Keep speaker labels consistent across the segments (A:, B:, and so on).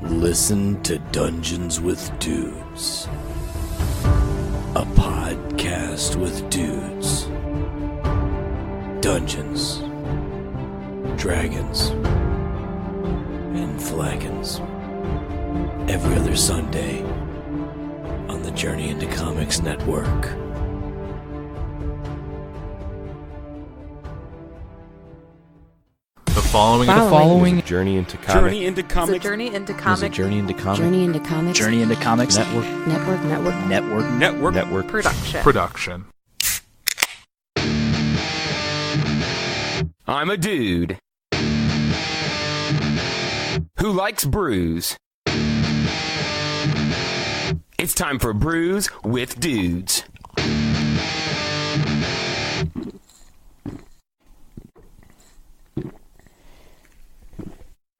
A: Listen to Dungeons with Dudes, a podcast with dudes. Dungeons, Dragons, and Flagons. Every other Sunday on the Journey into Comics Network.
B: The following
C: Journey into Comics.
D: Journey into Comics.
E: It's a Journey into Comics.
A: Journey into Comics.
E: Journey into Comics.
B: Journey into Comics
E: Network
B: production.
D: I'm a dude who likes brews. It's time for Brews with Dudes.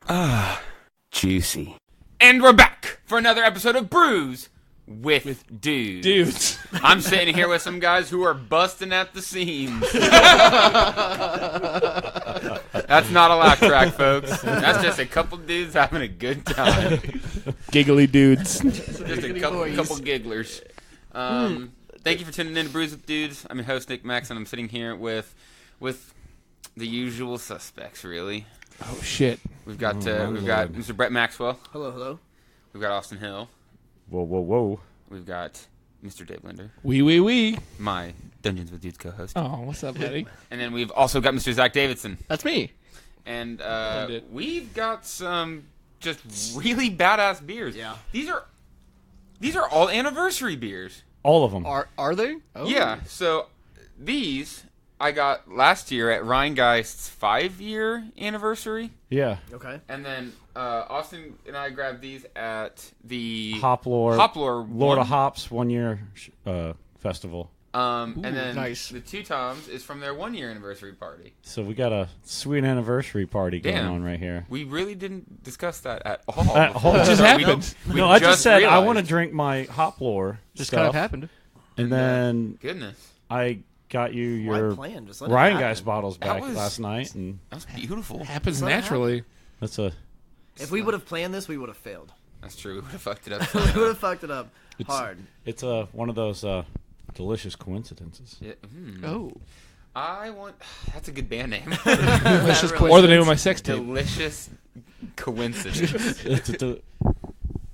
D: Ah, juicy. And we're back for another episode of Brews with Dudes. I'm sitting here with some guys who are busting at the seams. That's not a laugh track, folks. That's just a couple dudes having a good time.
C: Giggly dudes.
D: Just a couple gigglers. Thank you for tuning in to Brews with Dudes. I'm your host, Nick Max, and I'm sitting here with the usual suspects, really.
C: Oh shit!
D: We've got Mr. Brett Maxwell.
E: Hello.
D: We've got Austin Hill.
C: Whoa.
D: We've got Mr. Dave Linder,
C: Wee.
D: my Dungeons with Dudes co-host.
C: Oh, what's up, buddy?
D: And then we've also got Mr. Zach Davidson.
C: That's me.
D: And we've got some just really badass beers.
E: Yeah.
D: These are all anniversary beers.
C: All of them.
E: Are they? Oh.
D: Yeah. So these I got last year at Rhinegeist's 5-year anniversary.
C: Yeah.
E: Okay.
D: And then Austin and I grabbed these at the
C: Hoplore Lord of Hops 1 year festival.
D: And then
E: nice.
D: the Two Toms is from their 1-year anniversary party.
C: So we got a sweet anniversary party going
D: Damn.
C: on right here.
D: We really didn't discuss that at all.
C: It just happened.
D: No,
C: I just said I want to drink my Hoplore
E: Just
C: stuff,
E: kind of happened.
C: and then
D: Goodness.
C: I got you your
E: plan? Just let it
C: Rhinegeist
E: happen.
C: bottles back
D: was-
C: last night, and
D: That was beautiful.
F: Happens
E: Let it
F: naturally.
C: that's a
E: If we would have planned this, we would have failed.
D: That's true. We would have fucked it up.
E: We would have fucked it up
C: It's-
E: hard.
C: it's a one of those delicious coincidences.
D: Yeah,
F: Oh.
D: That's a good band name.
F: Delicious
E: really
F: or the name of my sex tape.
D: Delicious coincidence.
C: It's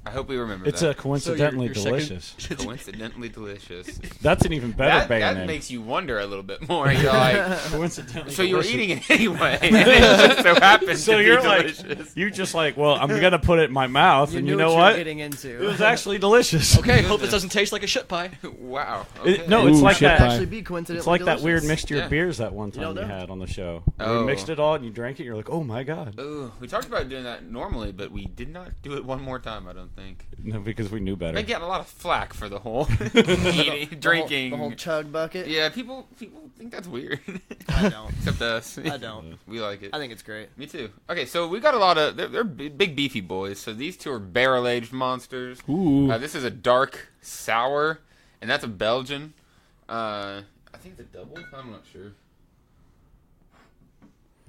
D: I hope we remember
C: It's
D: that.
C: coincidentally
E: your second-
C: delicious.
D: Coincidentally delicious.
C: That's an even better
D: That
C: band name.
D: makes you wonder a little bit more. You're like,
C: Coincidentally
D: so you were
C: delicious.
D: eating it anyway. And it just so happens
C: So
D: to be
C: you're like,
D: delicious.
C: you're just like, well, I'm gonna put it in my mouth, and you
E: knew
C: know
E: what?
C: what?
E: You were getting into.
C: It was actually delicious.
G: Okay, hope this doesn't taste like a shit pie.
D: Wow.
C: It-
D: Okay.
C: no, it's
F: Ooh,
C: like
F: shit
C: that.
F: pie.
E: actually be coincidentally
C: It's like that weird
E: delicious.
C: mixture
D: Yeah.
C: of beers that one time
E: don't
C: you
E: know.
C: had on the show.
D: Oh.
C: You mixed it all and you drank it. You're like, oh my god.
D: Ooh, we talked about doing that normally, but we did not do it one more time, I don't think.
C: No, because we knew better.
D: Been getting a lot of flack for the whole eating, drinking.
E: The whole chug bucket.
D: Yeah, people think that's weird.
E: I don't.
D: Except us.
E: I don't.
D: We like it.
E: I think it's great.
D: Me too. Okay, so we got a lot of... They're big beefy boys. So these two are barrel-aged monsters.
F: Ooh.
D: This is a dark sour, and that's a Belgian. I think it's a double. I'm not sure.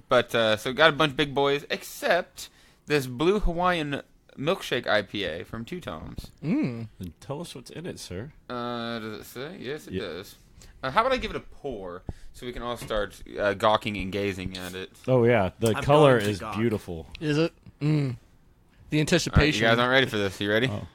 D: But, so got a bunch of big boys, except this Blue Hawaiian Milkshake IPA from Two Toms.
F: Mm.
C: Then tell us what's in it, sir.
D: Does it say? Yes, it
C: Yeah.
D: does. How about I give it a pour so we can all start gawking and gazing at it?
C: Oh yeah, the
E: I'm
C: color
E: going to
C: is
E: gawk.
C: beautiful.
F: Is it? The
D: All right, you
F: anticipation.
D: guys aren't ready for this. You ready?
C: Oh.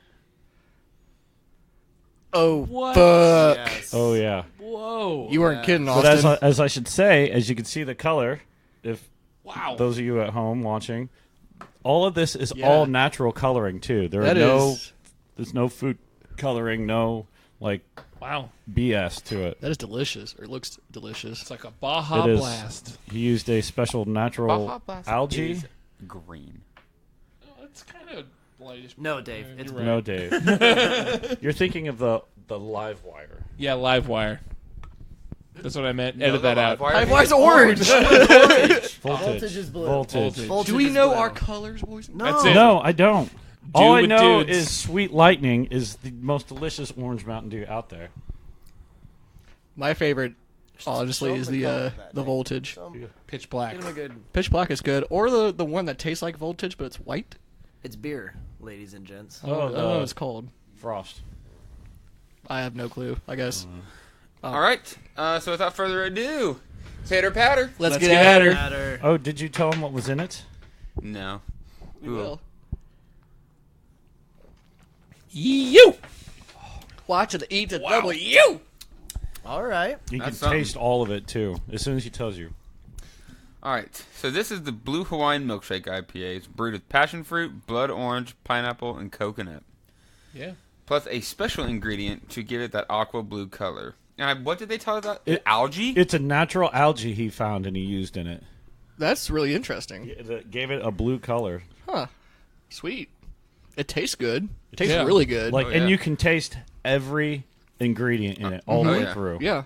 F: Oh,
G: What?
F: fuck.
E: Yes.
C: Oh yeah.
G: Whoa.
F: You weren't kidding,
C: But
F: Austin.
C: as I should say, as you can see the color, if
F: Wow.
C: those of you at home watching, all of this is
E: Yeah.
C: all natural coloring too. There
F: That
C: are
F: is-
C: there's no food coloring, no like
F: Wow.
C: BS to it.
F: That is delicious. Or it looks delicious.
H: It's like a Baja
C: It is.
H: Blast.
C: He used a special natural
D: Baja Blast
C: algae.
D: is green.
H: Oh, it's kind of lightish.
E: No, Dave. It's
H: You're
C: No, Dave. You're thinking of the live wire.
H: Yeah, live wire. That's what I meant.
D: No,
H: Edit
D: the
H: that out.
G: Livewire's orange.
C: Voltage.
E: Voltage is blue.
C: Voltage.
H: Voltage.
G: Do we
E: is
G: know
E: blue.
G: our colors, boys?
E: No.
H: That's it.
C: No, I don't. All I
H: with
C: know
H: dudes.
C: is Sweet Lightning is the most delicious orange Mountain Dew out there.
F: My favorite, honestly,
E: Show
F: is
E: him the color
F: the
E: of that
F: the
E: thing.
F: voltage.
E: Show 'em.
H: Pitch black.
E: Get him a good.
F: Pitch black is good. Or the one that tastes like voltage, but it's white.
E: It's beer. ladies and gents?
F: Oh, I don't know what it's called.
C: Frost.
F: I have no clue, I guess.
D: All right. So without further ado, tater patter.
F: Let's get at her.
E: Matter.
C: Oh, did you tell him what was in it?
D: No.
F: We will.
H: You.
F: Watch it eat the W.
E: All right.
C: You can
D: That's something.
C: taste all of it, too, as soon as he tells you.
D: All right. So this is the Blue Hawaiian Milkshake IPA. It's brewed with passion fruit, blood orange, pineapple, and coconut.
H: Yeah.
D: Plus a special ingredient to give it that aqua blue color. And what did they tell us about? Algae?
C: It's a natural algae he found and he used in it.
F: That's really interesting.
C: It gave it a blue color.
F: Huh. Sweet. It tastes good. It tastes
H: Yeah.
F: really good.
C: Like,
D: Oh, yeah.
C: and you can taste every ingredient in it all the way
D: yeah.
C: through.
F: yeah.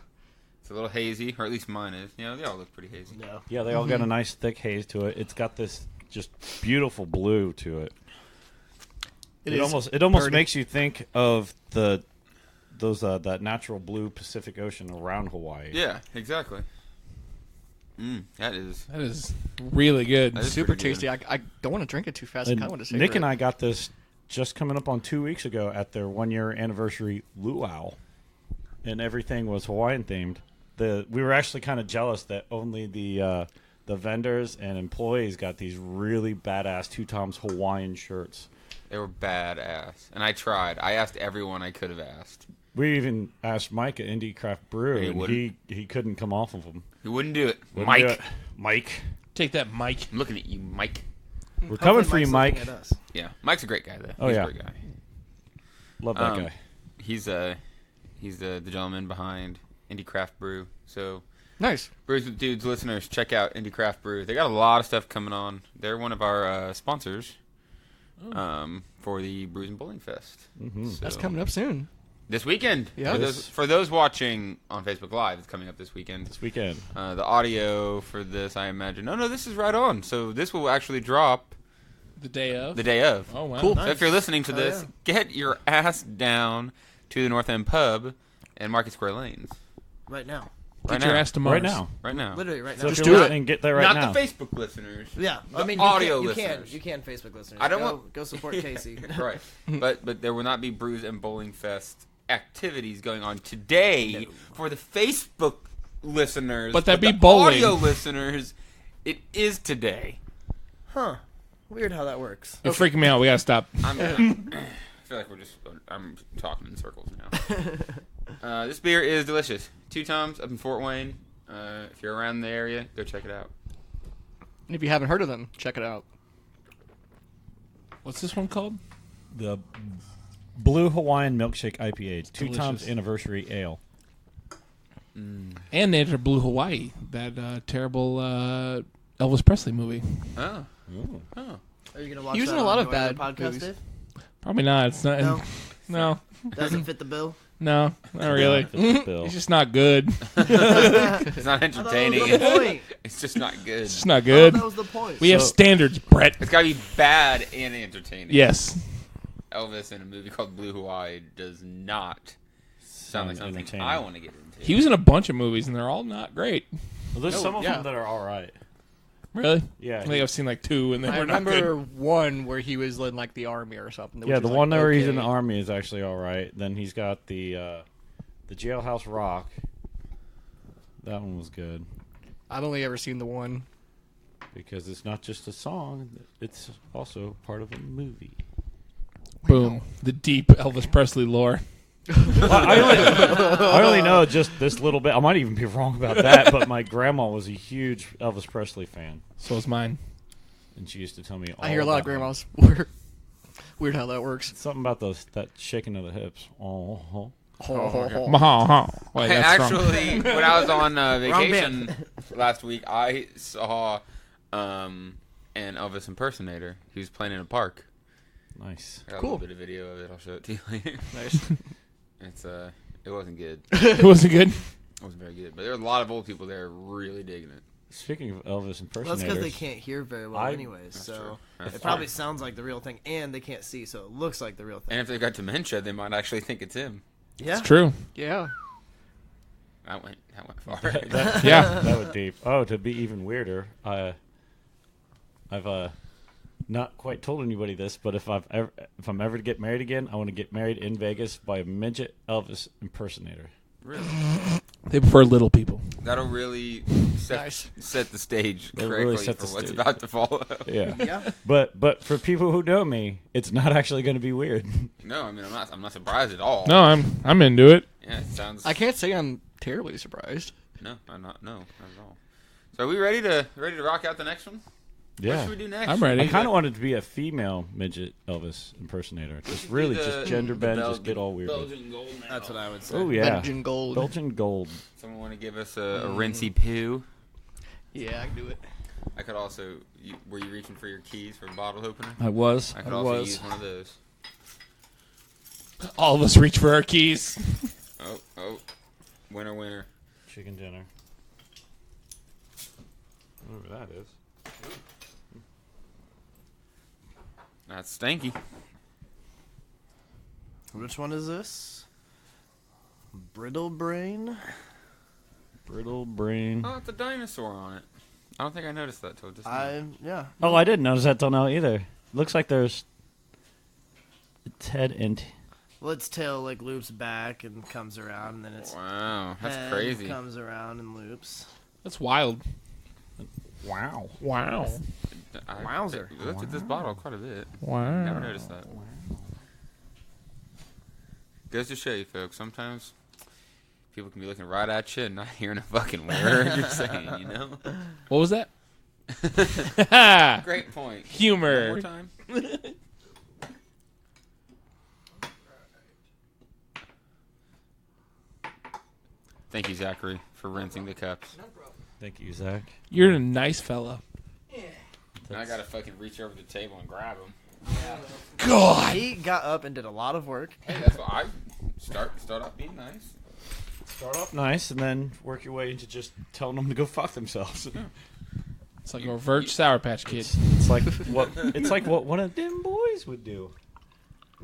D: It's a little hazy, or at least mine is. You know, they all look pretty hazy.
E: No.
C: Yeah, they all got a nice thick haze to it. It's got this just beautiful blue to it. It almost
F: burning.
C: makes you think of that natural blue Pacific Ocean around Hawaii.
D: Yeah, exactly. That is
H: really good.
D: That is
F: super
D: pretty good.
F: tasty. I don't want to drink it too fast. I
C: And
F: kind of want to savor
C: Nick
F: it.
C: and I got this just coming up on 2 weeks ago at their 1-year anniversary luau, and everything was Hawaiian themed. We were actually kind of jealous that only the vendors and employees got these really badass Two Toms Hawaiian shirts.
D: They were badass. And I tried. I asked everyone I could have asked.
C: We even asked Mike at Indie Craft Brew,
D: He
C: and
D: wouldn't.
C: he couldn't come off of them.
D: He wouldn't do it.
C: Wouldn't
D: Mike.
C: do it. Mike,
H: Take that, Mike.
D: I'm looking at you, Mike.
C: we're coming for you,
E: Mike's
C: Mike.
E: looking at us.
D: Yeah. Mike's a great guy, though.
C: Oh,
D: He's
C: yeah.
D: a great guy.
C: Love that guy.
D: He's the gentleman behind Indie Craft Brew. So,
F: Nice.
D: Brews with Dudes listeners, check out Indie Craft Brew. They got a lot of stuff coming on. They're one of our sponsors for the Brews and Bowling Fest.
C: Mm-hmm.
D: So,
F: That's coming up soon.
D: this weekend.
F: Yeah.
D: For those watching on Facebook Live, it's coming up this weekend.
C: This weekend.
D: The audio for this, I imagine. No, this is right on. So this will actually drop
H: The day of.
D: the day of.
H: Oh, wow.
F: Cool.
D: So if you're listening to this,
E: yeah.
D: get your ass down to the North End Pub and Market Square Lanes.
E: Right now.
D: Right
H: Get your
D: now.
H: ass to Mars.
C: Right now.
D: Right now.
E: Literally right
C: So
E: now.
C: if
F: Just
C: you're
F: do it.
C: listening, get there right
D: Not
C: now.
D: the Facebook listeners.
E: Yeah.
D: The
E: I mean,
D: audio
E: you
D: listeners.
E: can Facebook listeners.
D: I don't
E: go,
D: want-
E: go support Casey.
D: Right. But there will not be Brews and Bowling Fest activities going on today for the Facebook listeners.
H: But that'd
D: the
H: be bowling.
D: audio listeners, it is today.
E: Huh. Weird how that works.
H: You're freaking me out. We gotta stop.
D: I feel like I'm talking in circles now. This beer is delicious. 2 Toms up in Fort Wayne. If you're around the area, go check it out.
F: And if you haven't heard of them, check it out.
H: What's this one called?
C: The Blue Hawaiian Milkshake IPA, 2
H: Delicious.
C: Toms Anniversary Ale.
H: And they entered Blue Hawaii, that terrible Elvis Presley movie.
D: Oh.
E: Are you gonna watch
F: He was
E: that
F: in a lot
E: on
F: of
E: your other
F: bad
E: podcast,
F: movies.
E: Dave?
H: Probably not. It's not.
E: No.
H: No,
E: Doesn't fit the bill.
H: not really.
C: Bill.
H: It's just not good.
D: It's not
E: I thought that
D: entertaining.
E: was the point.
D: It's just not good.
H: It's just not
E: I
H: good.
E: thought that was the point.
H: We have standards, Brett.
D: It's got to be bad and entertaining.
H: Yes.
D: Elvis in a movie called Blue Hawaii does not sound like something
C: entertaining.
D: I want to get into.
H: He was in a bunch of movies, and they're all not great.
C: Well, there's some of
F: yeah.
C: them that are all right.
H: Really?
C: Yeah.
H: I think I've seen like 2, and they
F: I
H: were not
F: remember
H: good.
F: one where he was in like the army or something.
C: Yeah,
F: which
C: the
F: was,
C: one
F: like,
C: where he's in the
F: okay.
C: army is actually all right. Then he's got the Jailhouse Rock. That one was good
F: I've only ever seen the one.
C: because it's not just a song; it's also part of a movie.
H: Boom. The deep Elvis Presley lore.
C: I only know just this little bit. I might even be wrong about that, but my grandma was a huge Elvis Presley fan,
H: So is mine.
C: and she used to tell me. All
F: I hear a lot of
C: about him.
F: grandmas. Weird how that works.
C: Something about that shaking of the hips. Oh,
H: Wait, that's wrong.
D: Actually, when I was on
E: Wrong
D: vacation
E: band.
D: last week, I saw an Elvis impersonator. He was playing in a park.
C: nice.
D: I got a
F: Cool.
D: little bit of video of it. I'll show it to you later.
F: Nice.
D: It wasn't good.
H: It wasn't good.
D: It wasn't very good. But there were a lot of old people there really digging it.
C: Speaking of Elvis impersonators,
E: Well, that's because they can't hear very well, anyways.
D: That's
E: So
D: true. That's
E: it probably sounds like the real thing, and they can't see, so it looks like the real thing.
D: And if they got dementia, they might actually think it's him.
E: Yeah.
H: It's true.
F: Yeah.
D: That went far.
H: Yeah.
C: that would deep. Oh, to be even weirder, I've not quite told anybody this, but if I'm ever to get married again, I want to get married in Vegas by a midget Elvis impersonator.
D: Really?
H: They prefer little people.
D: That'll really
F: Nice.
D: set the stage
C: It'll
D: correctly
C: really set
D: for
C: the
D: what's
C: stage.
D: about to follow.
C: Yeah.
E: Yeah.
C: But for people who know me, it's not actually going to be weird.
D: No, I mean I'm not surprised at all.
H: No, I'm into it.
D: Yeah, it sounds.
F: I can't say I'm terribly surprised.
D: No, I'm not. No, not at all. So are we ready to rock out the next one? What
C: Yeah.
D: should we do next?
H: I'm ready.
C: I kind of wanted to be a female midget Elvis impersonator. Just really, just gender bend, just get all weird.
D: Belgian gold now.
E: That's what I would say.
C: Oh yeah,
F: Belgian gold.
C: Belgian gold.
D: Someone want to give us a rinsey poo?
F: Yeah, I can do it.
D: I could also. Were you reaching for your keys for a bottle opener?
C: I was.
D: I could also use one of those.
H: All of us reach for our keys.
D: Oh, winner.
C: Chicken dinner. Whatever that is.
D: That's stanky.
E: Which one is this? Brittle brain?
C: Brittle brain.
D: Oh, it's a dinosaur on it. I don't think I noticed that till just now.
E: Yeah.
C: Oh, I didn't notice that till now either. Looks like there's its head and
E: Well, its tail like loops back and comes around, and then its
D: Wow, that's
E: head
D: crazy.
E: comes around and loops.
H: That's wild.
C: wow.
H: Wow.
D: I
E: Wowzer.
D: looked at this bottle quite a bit.
H: Wow.
D: Never noticed that. Goes to show you, folks. Sometimes people can be looking right at you and not hearing a fucking word you're saying. You know.
H: What was that?
D: Great point.
H: Humor.
D: One more time. Thank you, Zachary, for rinsing the cups.
C: Thank you, Zach.
H: You're a nice fella.
D: Now I gotta fucking reach over the table and grab them.
H: God.
E: He got up and did a lot of work.
D: Hey, that's what I start off being nice.
C: Start off nice and then work your way into just telling them to go fuck themselves.
H: It's like a reverse Sour Patch Kid.
C: It's like what one of them boys would do.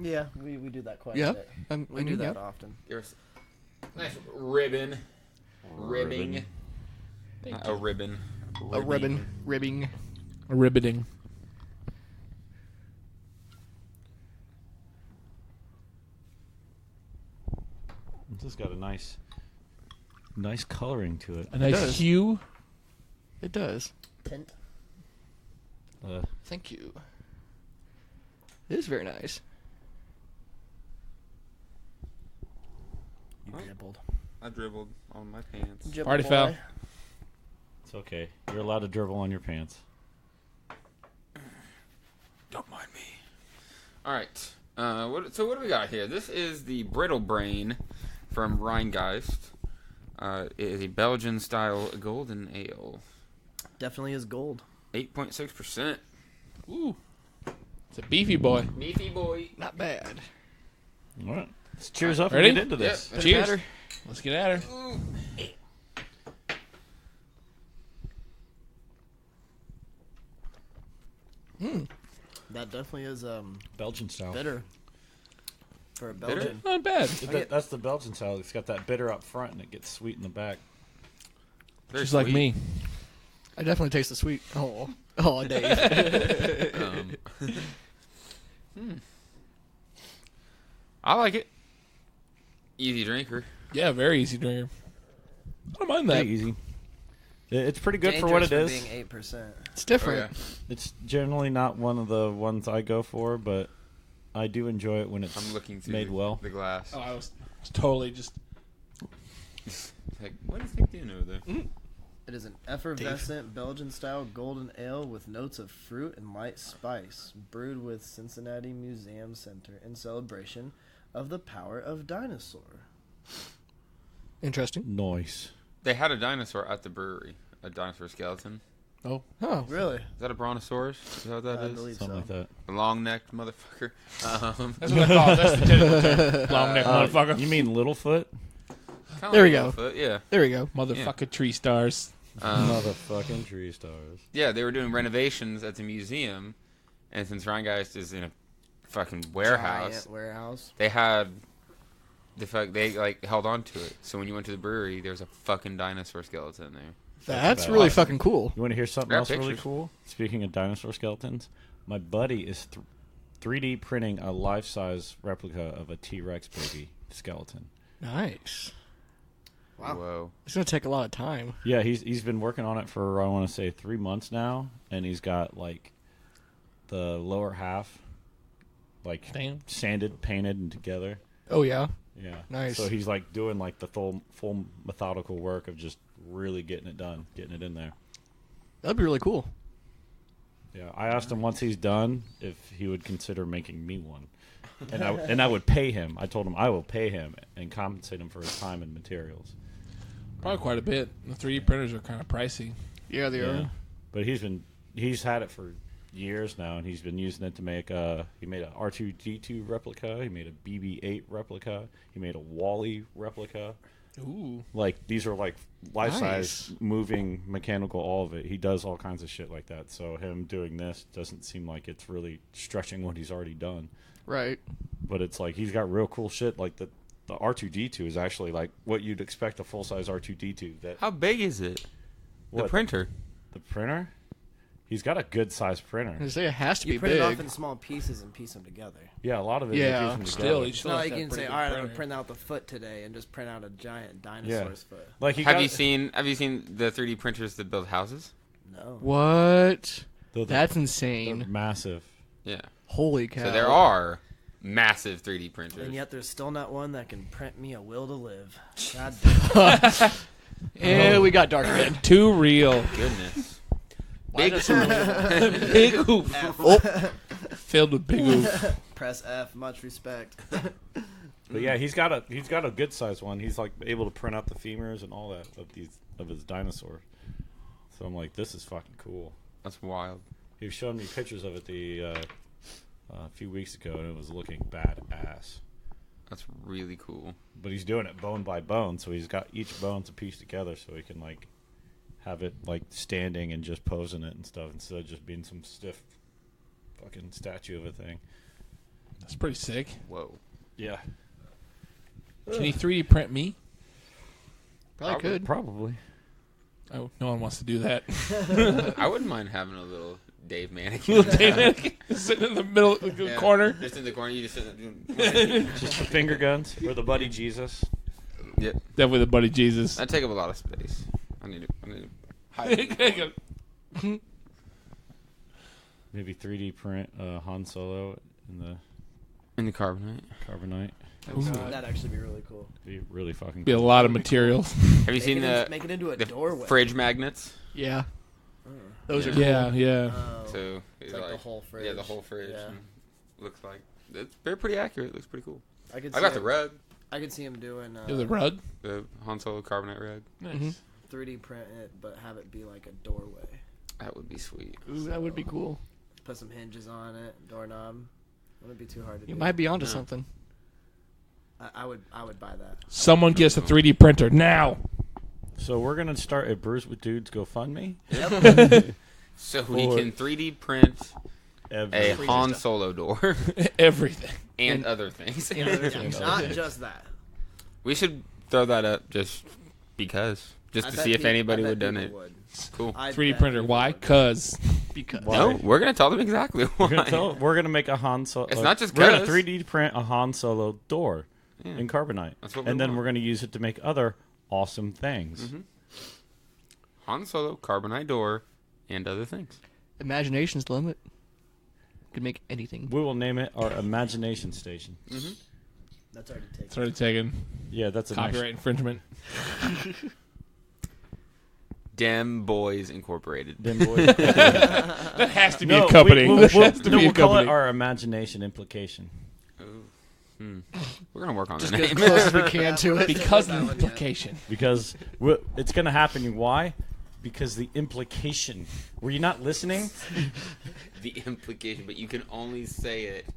E: Yeah, we do that quite
F: Yeah,
E: a bit. We do that often.
D: There's nice ribbing. Not a ribbon.
F: A ribbing.
H: A ribbiting.
C: This has got a nice coloring to it.
H: A nice
F: does.
H: hue.
F: It does.
E: Tint.
F: Thank you. It is very nice.
E: You dribbled.
D: I dribbled on my pants.
H: Party foul.
C: It's okay. You're allowed to dribble on your pants.
D: Don't mind me. All right. What do we got here? This is the Brittle Brain from Rhinegeist. It is a Belgian-style golden ale.
E: Definitely is gold.
D: 8.6%.
H: Ooh. It's a beefy boy.
D: Beefy boy.
F: Not bad.
C: All right. Let's cheers up
H: Ready?
C: and get into this.
D: Yep.
H: Cheers.
F: Matter.
H: Let's get at her.
E: That definitely is
C: Belgian style.
E: bitter. For a Belgian.
H: Not bad.
C: That's the Belgian style. It's got that bitter up front and it gets sweet in the back.
D: Very
H: Just like
D: sweet.
H: me.
F: I definitely taste the sweet. Oh, Dave.
D: I like it. Easy drinker.
H: Yeah, very easy drinker. I don't mind that.
C: Pretty easy. It's pretty good for what it
E: Dangerous
C: is.
E: for being 8%.
F: It's different.
C: It's generally not one of the ones I go for, but I do enjoy it when it's
D: I'm looking through
C: made well.
D: the glass.
H: Oh, I was totally just.
D: Like, what is he doing over there?
E: It is an effervescent Belgian-style golden ale with notes of fruit and light spice, brewed with Cincinnati Museum Center in celebration of the power of dinosaur.
F: Interesting.
C: Nice.
D: They had a dinosaur at the brewery. A dinosaur skeleton.
H: Oh.
F: Oh,
E: Really?
D: Is that a brontosaurus? Is that what that
E: I
D: is?
E: believe
C: Something
E: so.
C: like that.
D: A long-necked motherfucker.
H: That's what I call it. That's the technical term. Long neck motherfucker.
C: You mean Littlefoot?
D: Kinda
F: There we
D: like
F: go.
D: Littlefoot, yeah.
F: there we go.
H: Motherfucker tree stars.
C: Motherfucking tree stars.
D: Yeah, they were doing renovations at the museum, and since Rhinegeist is in a fucking warehouse,
E: Giant warehouse.
D: they had they like held on to it. So when you went to the brewery, there was a fucking dinosaur skeleton there.
F: That's
C: bad.
F: really
C: Awesome.
F: fucking cool.
C: You want to hear something
D: Yeah,
C: else really
D: pictures.
C: cool? Speaking of dinosaur skeletons, my buddy is 3D printing a life-size replica of a T-Rex baby skeleton.
F: Nice.
E: Wow.
D: Whoa.
F: It's gonna take a lot of time.
C: Yeah, he's been working on it for I want to say 3 months now, and he's got like the lower half like
H: Damn.
C: sanded, painted, and together.
F: Oh yeah.
C: Yeah,
F: Nice.
C: So he's like doing like the full methodical work of just really getting it done, getting it in there.
F: That'd be really cool.
C: Yeah, I asked him once he's done if he would consider making me one, and I would pay him. I told him I will pay him and compensate him for his time and materials.
H: Probably quite a bit. The 3D printers are kind of pricey.
F: Yeah, they are.
C: But he's had it for years now, and he's been using it to make he made a R2D2 replica, he made a BB-8 replica, he made a Wall-E replica.
H: Ooh.
C: Like these are like life-size,
F: Nice.
C: moving, mechanical, all of it. He does all kinds of shit like that. So him doing this doesn't seem like it's really stretching what he's already done.
F: Right.
C: But it's like he's got real cool shit. Like the R2D2 is actually like what you'd expect a full-size R2D2. That
D: How big is it? The
C: What?
D: printer.
C: the printer. He's got a good-sized printer.
F: I say it has to
E: You
F: be
E: print it off
F: big.
E: in small pieces and piece them together.
C: Yeah, a lot of it.
F: Yeah,
C: is using
H: Still,
C: together.
H: you
E: It's
H: still
E: not
H: have
E: like
H: to
E: you
H: have
E: can say,
H: pretty
E: all right, I'm
H: good
E: gonna print out the foot today and just print out a giant
C: Yeah.
E: dinosaur's foot.
C: Like he
D: Have
C: got,
D: you seen the 3D printers that build houses?
E: No.
F: What?
C: they're-
F: That's
C: they're
F: insane.
C: massive.
D: Yeah.
F: Holy cow.
D: So there are massive 3D printers.
E: And yet there's still not one that can print me a will to live. God damn.
F: Yeah, we got dark red.
H: Too real.
D: Goodness.
F: Why
D: Big
F: is it so
H: Big oof. Filled with big oof.
E: Press F. Much respect.
C: But yeah, he's got a good sized one. He's like able to print out the femurs and all that of his dinosaur. So I'm like, this is fucking cool.
D: That's wild.
C: He was showing me pictures of it a few weeks ago, and it was looking badass.
D: That's really cool.
C: But he's doing it bone by bone, so he's got each bone's a piece together, so he can like have it like standing and just posing it and stuff instead of just being some stiff fucking statue of a thing.
H: That's pretty sick.
D: Whoa.
C: Yeah,
H: Can he 3D print me?
F: Probably could.
C: probably.
H: Oh, no one wants to do that.
D: I wouldn't mind having a little Dave mannequin.
H: Little David sitting in the middle of the
D: Yeah.
H: corner.
D: Just in the corner, you just sit there doing.
C: Just the finger guns or the buddy Jesus.
D: Yep.
H: Definitely the buddy Jesus.
D: That take up a lot of space. I need to hide it.
C: Maybe 3D print Han Solo in the
D: In the carbonite.
C: carbonite.
E: That'd actually be really cool.
C: Be really fucking
H: Be a
C: cool.
H: lot of materials.
D: Have you seen
E: Make it into a
D: the
E: doorway.
D: fridge magnets?
F: Yeah.
E: Oh.
F: Those are
H: Yeah, yeah.
E: Oh.
D: So
E: It's like the whole fridge.
D: Yeah, the whole fridge.
E: Yeah.
D: And looks like they're pretty accurate. It looks pretty cool.
E: I could.
D: I
E: see
D: got the
E: him-
D: rug,
E: I could see him doing
H: You have the rug.
D: the Han Solo carbonite rug.
H: Nice.
E: 3D print it, but have it be like a doorway.
D: That would be sweet.
F: Ooh, that would be cool.
E: Put some hinges on it, doorknob. Wouldn't be too hard to
F: You
E: do.
F: might be onto
D: No.
F: something.
E: I would buy that.
H: Someone gets a 3D printer now.
C: So we're gonna start a Brews with Dudes GoFundMe.
D: So we
C: Or-
D: can 3D print a
C: Every-
D: Han Solo door
H: Everything.
D: and other things.
E: Not just that.
D: We should throw that up just because, just
E: I
D: to
E: bet
D: see if
E: peop-
D: anybody
E: I bet
D: would donate.
E: people would.
D: Cool.
E: I
H: 3D
E: bet
H: printer.
E: people
H: Why?
E: would.
H: Cause.
F: Because
C: Why?
D: No, we're gonna tell them exactly why.
C: we're gonna make a Han Solo.
D: It's not just
C: we're gonna
D: 'cause.
C: 3D print a Han Solo door
D: Yeah.
C: in carbonite,
D: That's what we
C: and then
D: want.
C: we're gonna use it to make other awesome things.
D: Mhm. Han Solo carbonite door and other things.
F: imagination's the limit. Could make anything.
C: We will name it our imagination station.
E: That's already taken.
H: It's already taken.
C: Yeah, that's a
H: Copyright infringement.
D: Dem Boys Incorporated.
C: Nice, then boys.
H: That has to be a company.
C: We'll,
H: That has to be a
C: we'll call
H: company.
C: it our imagination implication.
D: We're gonna work on
F: Just
D: the
F: get as
D: name.
F: close as we can to it.
H: Because of
E: That
H: the
E: one, yeah.
H: implication.
C: Because it's going to happen. Why? Because the implication. Were you not listening?
D: The implication, but you can only say it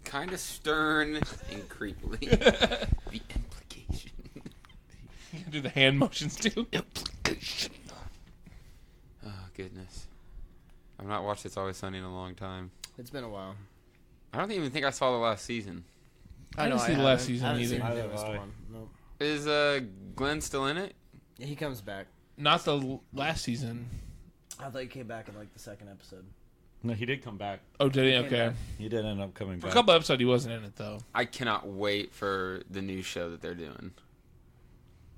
D: kind of stern and creepily. The implication.
H: You can do the hand motions too.
D: Oh goodness, I've not watched It's Always Sunny in a long time.
E: It's been a while.
D: I don't even think I saw the last season.
H: I didn't
F: know
H: see
F: I
H: the last
F: haven't.
H: season
E: I haven't
H: either.
E: seen the
C: Neither
E: newest
C: have I.
E: one. Nope.
D: Is Glenn still in it?
E: Yeah, he comes back.
H: Not the last season.
E: I thought he came back in like the second episode.
C: No, he did come back.
H: Oh, did he?
E: He came
H: Okay.
E: back.
C: He did end up coming
H: For
C: back.
H: a couple episodes, he wasn't in it though.
D: I cannot wait for the new show that they're doing.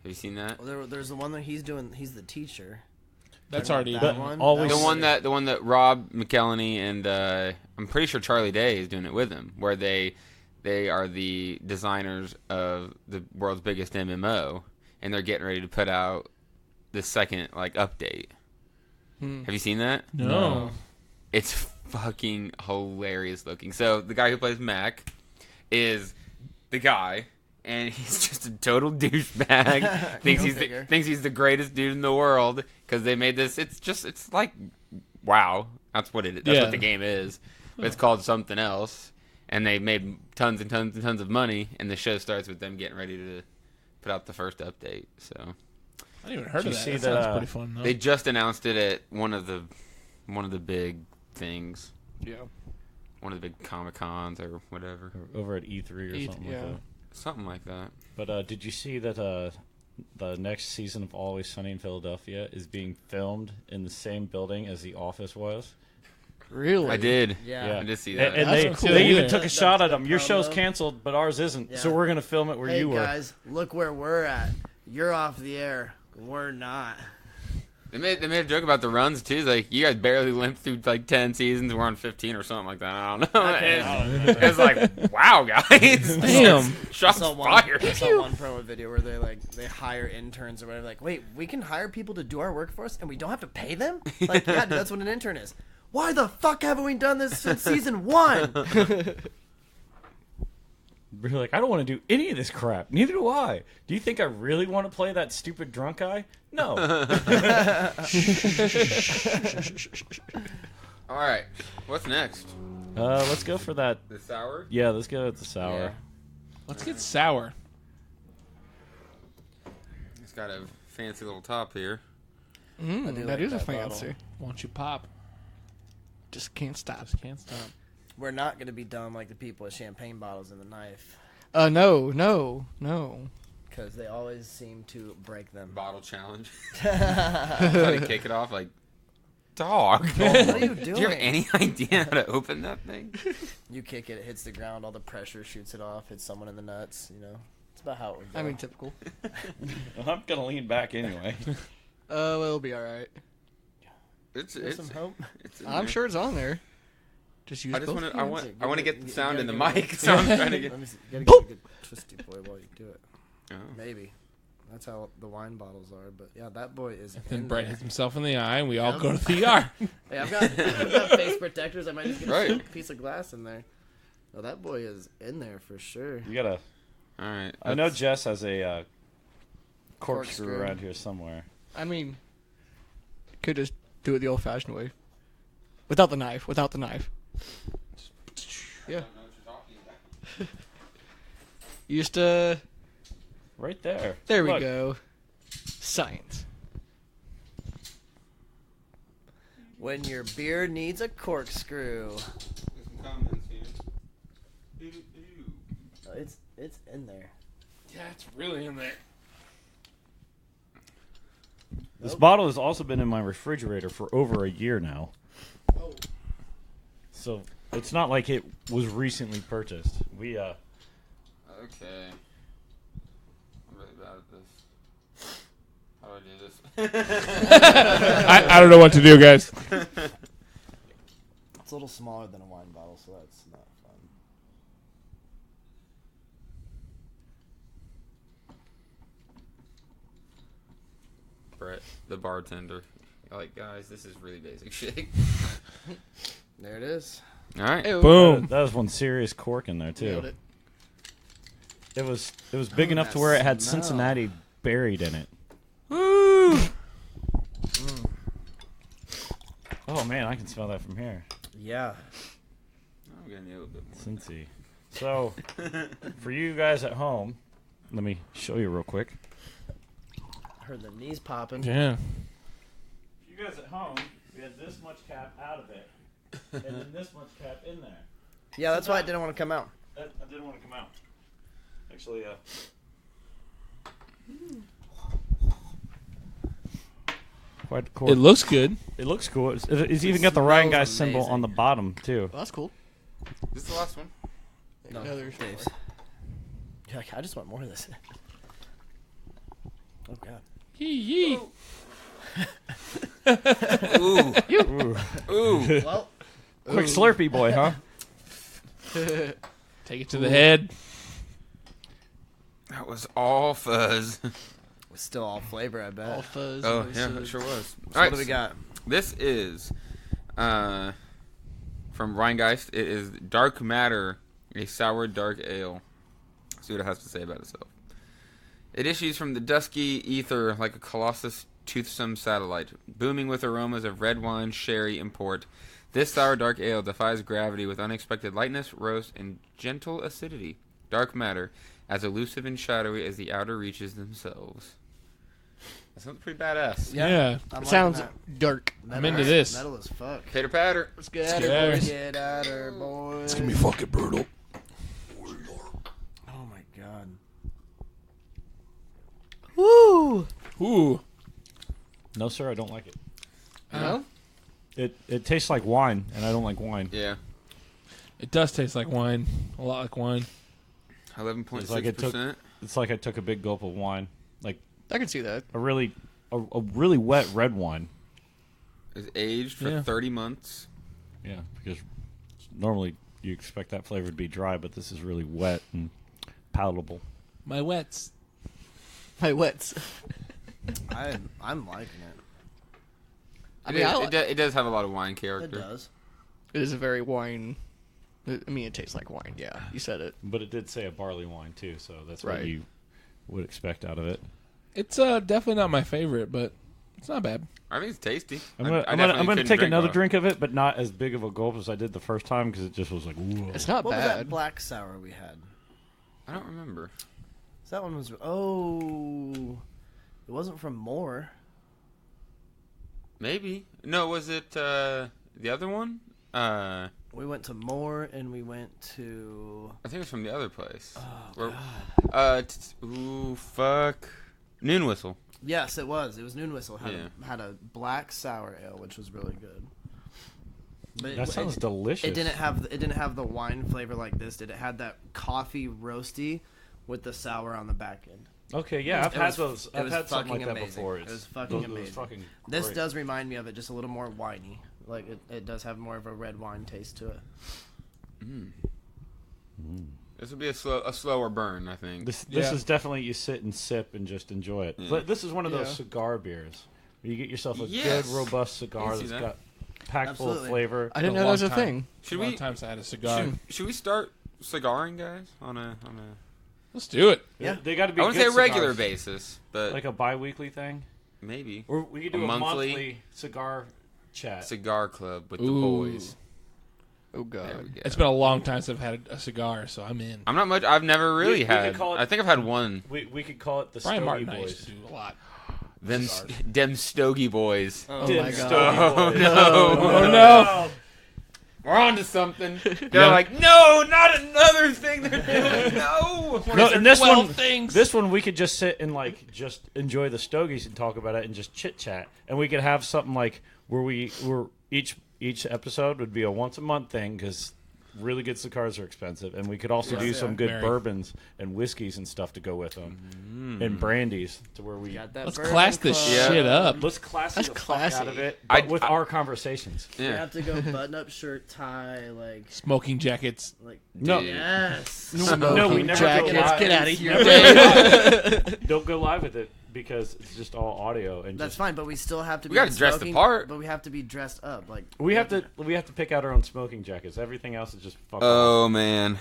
D: Have you seen that?
E: Well, there's the one that he's doing. He's the teacher.
H: That's
E: Talking
H: already
E: about
C: But
E: that one.
C: always-
E: That
D: The one that Rob McElhenney and I'm pretty sure Charlie Day is doing it with him, where they are the designers of the world's biggest MMO, and they're getting ready to put out the second update. Have you seen that?
H: No.
D: It's fucking hilarious looking. So the guy who plays Mac is the guy, and he's just a total douchebag. thinks he's the greatest dude in the world because they made this. It's like wow, that's what it is. That's
H: Yeah.
D: what the game is. But it's called something else, and they made tons and tons and tons of money. And the show starts with them getting ready to put out the first update. So
H: I didn't even heard
C: Did
H: of
C: you
H: that.
C: see
H: That
C: that,
H: sounds pretty fun. Though.
D: they just announced it at one of the big things.
H: Yeah.
D: One of the big Comic Cons or whatever.
C: Over at E3 or something
F: yeah.
C: like that.
D: Something like that.
C: But did you see that the next season of Always Sunny in Philadelphia is being filmed in the same building as The Office was?
F: Really?
D: I did.
E: Yeah.
D: I did see that.
C: And
H: I
C: they,
H: don't see
C: they
H: that
C: even
H: either.
C: took a shot at him. Your show's
E: promo.
C: canceled, but ours isn't.
E: Yeah.
C: So we're going to film it where
E: Hey
C: you were.
E: guys, look where we're at. You're off the air. We're not.
D: They made a joke about the runs too. It's like you guys barely limped through 10 seasons. We're on 15 or something like that. I don't know.
E: Okay.
D: It's like wow, guys.
H: Damn.
D: Shots fired.
E: I saw one promo video where they hire interns or whatever. Like, wait, we can hire people to do our work for us and we don't have to pay them? Like, yeah, dude, that's what an intern is. Why the fuck haven't we done this since season 1?
C: We're like, I don't want to do any of this crap. Neither do I. Do you think I really want to play that stupid drunk guy? No.
D: All right, what's next?
C: Let's go for that.
D: The sour.
C: Yeah, let's go with the sour.
E: Yeah.
H: Let's get sour.
D: It's got a fancy little top here.
E: I do
F: That
E: like
F: is a
E: that bottle.
F: fancy.
H: Won't you pop?
F: Just can't stop.
H: Just can't stop.
E: We're not going to be dumb like the people with champagne bottles and the knife.
F: No.
E: Because they always seem to break them.
D: Bottle challenge. Trying to kick it off like dog.
E: What are you
D: Do you
E: doing?
D: have any idea how to open that thing?
E: You kick it, it hits the ground, all the pressure shoots it off, hits someone in the nuts, you know. It's about how it would go.
F: I mean, typical.
C: I'm going to lean back anyway.
F: Well, it'll be all right.
D: It's
E: There's some hope.
D: it's in
F: I'm
D: there.
F: sure it's on there. Just use
D: I just
F: both
D: want
F: hands.
D: to. I want to get the sound in the
E: gotta
D: mic, so I'm trying to get.
E: Let me see. You gotta get a good twisty boy while you do it.
D: Oh.
E: Maybe. That's how the wine bottles are. But yeah, that boy is
H: Then
E: in
H: Brett
E: there.
H: hits himself in the eye, and we all
E: Yeah.
H: go to the ER.
E: Hey, I've got face protectors. I might just get
D: Right.
E: a piece of glass in there. Oh, that boy is in there for sure.
C: You got to.
D: All right.
C: I know Jess has a corkscrew
E: Corkscrew.
C: around here somewhere.
F: I mean, could just do it the old-fashioned way, without the knife. Yeah. Used to.
C: Right there.
F: There we
C: Look.
F: go. Science.
E: When your beer needs a corkscrew. Oh, it's in there.
H: Yeah, it's really in there.
C: This bottle has also been in my refrigerator for over a year now. So it's not like it was recently purchased. We
D: Okay. I'm really bad at this. How do I do this?
H: I don't know what to do, guys.
E: It's a little smaller than a wine bottle, so that's not fun.
D: Brett, the bartender. Like, guys, this is really basic shit.
E: There it is.
D: All right.
F: Ew.
H: Boom.
C: that was one serious cork in there
F: Nailed
C: too.
F: it.
C: It was big
E: Oh,
C: enough
E: that
C: to where it had
E: smell.
C: Cincinnati buried in it.
H: Woo!
C: Oh man, I can smell that from here.
E: Yeah.
D: I'm gonna need a little bit more.
C: Cincy. So, for you guys at home, let me show you real quick.
E: Heard the knees popping.
H: Yeah.
C: For you guys at home, we had this much cap out of it, and then this much cap in there.
E: Yeah, that's why it didn't want to come out.
C: I didn't want to come out. Actually, Quite cool.
H: It looks good.
C: It looks cool. It's even got the Rhinegeist symbol
E: amazing.
C: on the bottom too.
F: Well, that's cool.
D: This is the last one.
E: No,
F: there's
E: Dave's. You're like, I just want more of this. Oh god.
H: Yee.
D: Ooh. Ooh.
E: Well,
C: Quick Slurpee boy, huh?
H: Take it to the head.
D: That was all fuzz.
E: it's still all flavor, I bet.
F: All fuzz.
D: Oh,
F: and
D: yeah,
F: fuzz.
D: it sure was.
E: So
D: All
E: what
D: right,
E: do we got?
D: this is from Rhinegeist. It is Dark Matter, a sour dark ale. See what it has to say about itself. It issues from the dusky ether like a colossus toothsome satellite, booming with aromas of red wine, sherry, and port. This sour dark ale defies gravity with unexpected lightness, roast, and gentle acidity. Dark Matter, as elusive and shadowy as the outer reaches themselves. That sounds pretty badass.
H: Yeah.
E: I'm liking
F: Sounds
E: that.
F: dark.
H: I'm into this.
E: Metal as fuck.
D: Pitter patter.
F: Let's get
H: Let's
F: at
H: get
F: it,
H: at
F: boys.
H: it.
E: Get at her, boys.
A: It's gonna be fucking brutal.
E: Oh my god.
F: Woo!
H: Ooh.
C: No, sir, I don't like it.
F: No?
C: It tastes like wine, and I don't like wine.
D: Yeah.
H: It does taste like wine. A lot like wine.
D: 11.6%.
C: It's like I took a big gulp of wine, like
F: I can see that.
C: a really wet red wine.
D: It's aged for
H: Yeah.
D: 30 months.
C: Yeah, because normally you expect that flavor to be dry, but this is really wet and palatable.
H: My wets.
F: My wets.
E: I'm liking it.
D: It does have a lot of wine
E: It
D: character.
E: does.
F: It is a very wine. I mean, it tastes like wine. Yeah, you said it.
C: But it did say a barley wine too, so that's what
F: Right.
C: you would expect out of it.
H: It's definitely not my favorite, but it's not bad.
D: I think it's tasty.
C: I'm
D: I
C: gonna
D: definitely couldn't
C: take another
D: more.
C: drink of it, but not as big of a gulp as I did the first time because it just was like, ooh.
F: It's not
E: What was that
F: bad.
E: black sour we had?
D: I don't remember.
E: So that one was. Oh. It wasn't from Moore.
D: Maybe. No, was it the other one? I
E: We went to Moore and we went to.
D: think it was from the other place.
E: Oh,
D: Where- ooh, fuck. Noon Whistle.
E: Yes, it was. It was Noon Whistle. Had,
D: Yeah.
E: had a black sour ale, which was really good. But
C: That sounds delicious.
E: It didn't have the wine flavor like this. Did it? Had that coffee roasty with the sour on the back end.
C: Okay, yeah, I've
E: It
C: had
E: was-
C: those.
E: it
C: I've
E: was
C: had something like
E: fucking
C: that
E: amazing.
C: before.
E: It was fucking
C: It was
E: amazing.
C: fucking
E: This
C: great.
E: does remind me of it, just a little more winey. Like it does have more of a red wine taste to it.
D: This would be a slower burn, I think.
C: This
H: Yeah.
C: is definitely you sit and sip and just enjoy it. But this is one of those
F: Yeah.
C: cigar beers. Where you get yourself a
D: Yes.
C: good, robust cigar
D: I can see
C: that's
D: that.
C: got packed full of
E: Absolutely.
C: flavor.
F: I didn't
H: A
F: know that was a
H: long time.
F: thing.
D: Should
H: Long
D: we
H: time since I had a cigar.
D: should we start cigaring, guys? On a
H: Let's do it.
E: Yeah.
C: They got to be.
D: I wouldn't say
C: good
D: a regular
C: cigars.
D: basis, but
C: like a bi-weekly thing.
D: maybe
C: Or we could do
D: A
C: a
D: monthly
C: monthly cigar chat.
D: cigar club with the
H: Ooh.
D: boys.
F: Oh
D: There we
F: god.
D: go.
H: It's been a long time since I've had a cigar, so I'm in.
D: I'm not much. I've never really
C: We could
D: had.
C: call it-
D: I think I've had one.
C: We could call it the
H: Brian
C: Stogie
H: Martin I used
C: Boys.
H: to do a lot.
D: Them Stogie boys.
F: Oh
C: Dim
F: my
C: Stogie
F: god.
C: Boys.
H: Oh no!
D: We're on to something. They're like, no, not another thing they're doing. No.
C: No, and this
H: 12
C: one,
H: things.
C: this one we could just sit and like just enjoy the stogies and talk about it and just chit chat, and we could have something like where each episode would be a once a month thing because really good cigars are expensive, and we could also do some good
H: Very.
C: bourbons and whiskeys and stuff to go with them, and brandies to where we
E: Got that
H: Let's
E: bourbon
H: class this
E: club.
D: Yeah.
H: shit up.
C: let's classy
F: That's
C: the fuck
F: classy.
C: out of it,
D: I-
C: but with our conversations.
E: You
D: Yeah.
E: have to go button up shirt, tie, like
H: Smoking jackets.
C: No,
D: Dude.
E: yes.
C: no, we never go
F: Jackets,
C: live.
F: get outta here.
C: Don't go live with it because it's just all audio and
E: That's
C: just
E: fine, but we still have to.
D: We
E: be
D: gotta dress the
E: smoking,
D: part.
E: But we have to be dressed up. Like
C: we have to pick out our own smoking jackets. Everything else is just fuck off.
D: Oh man,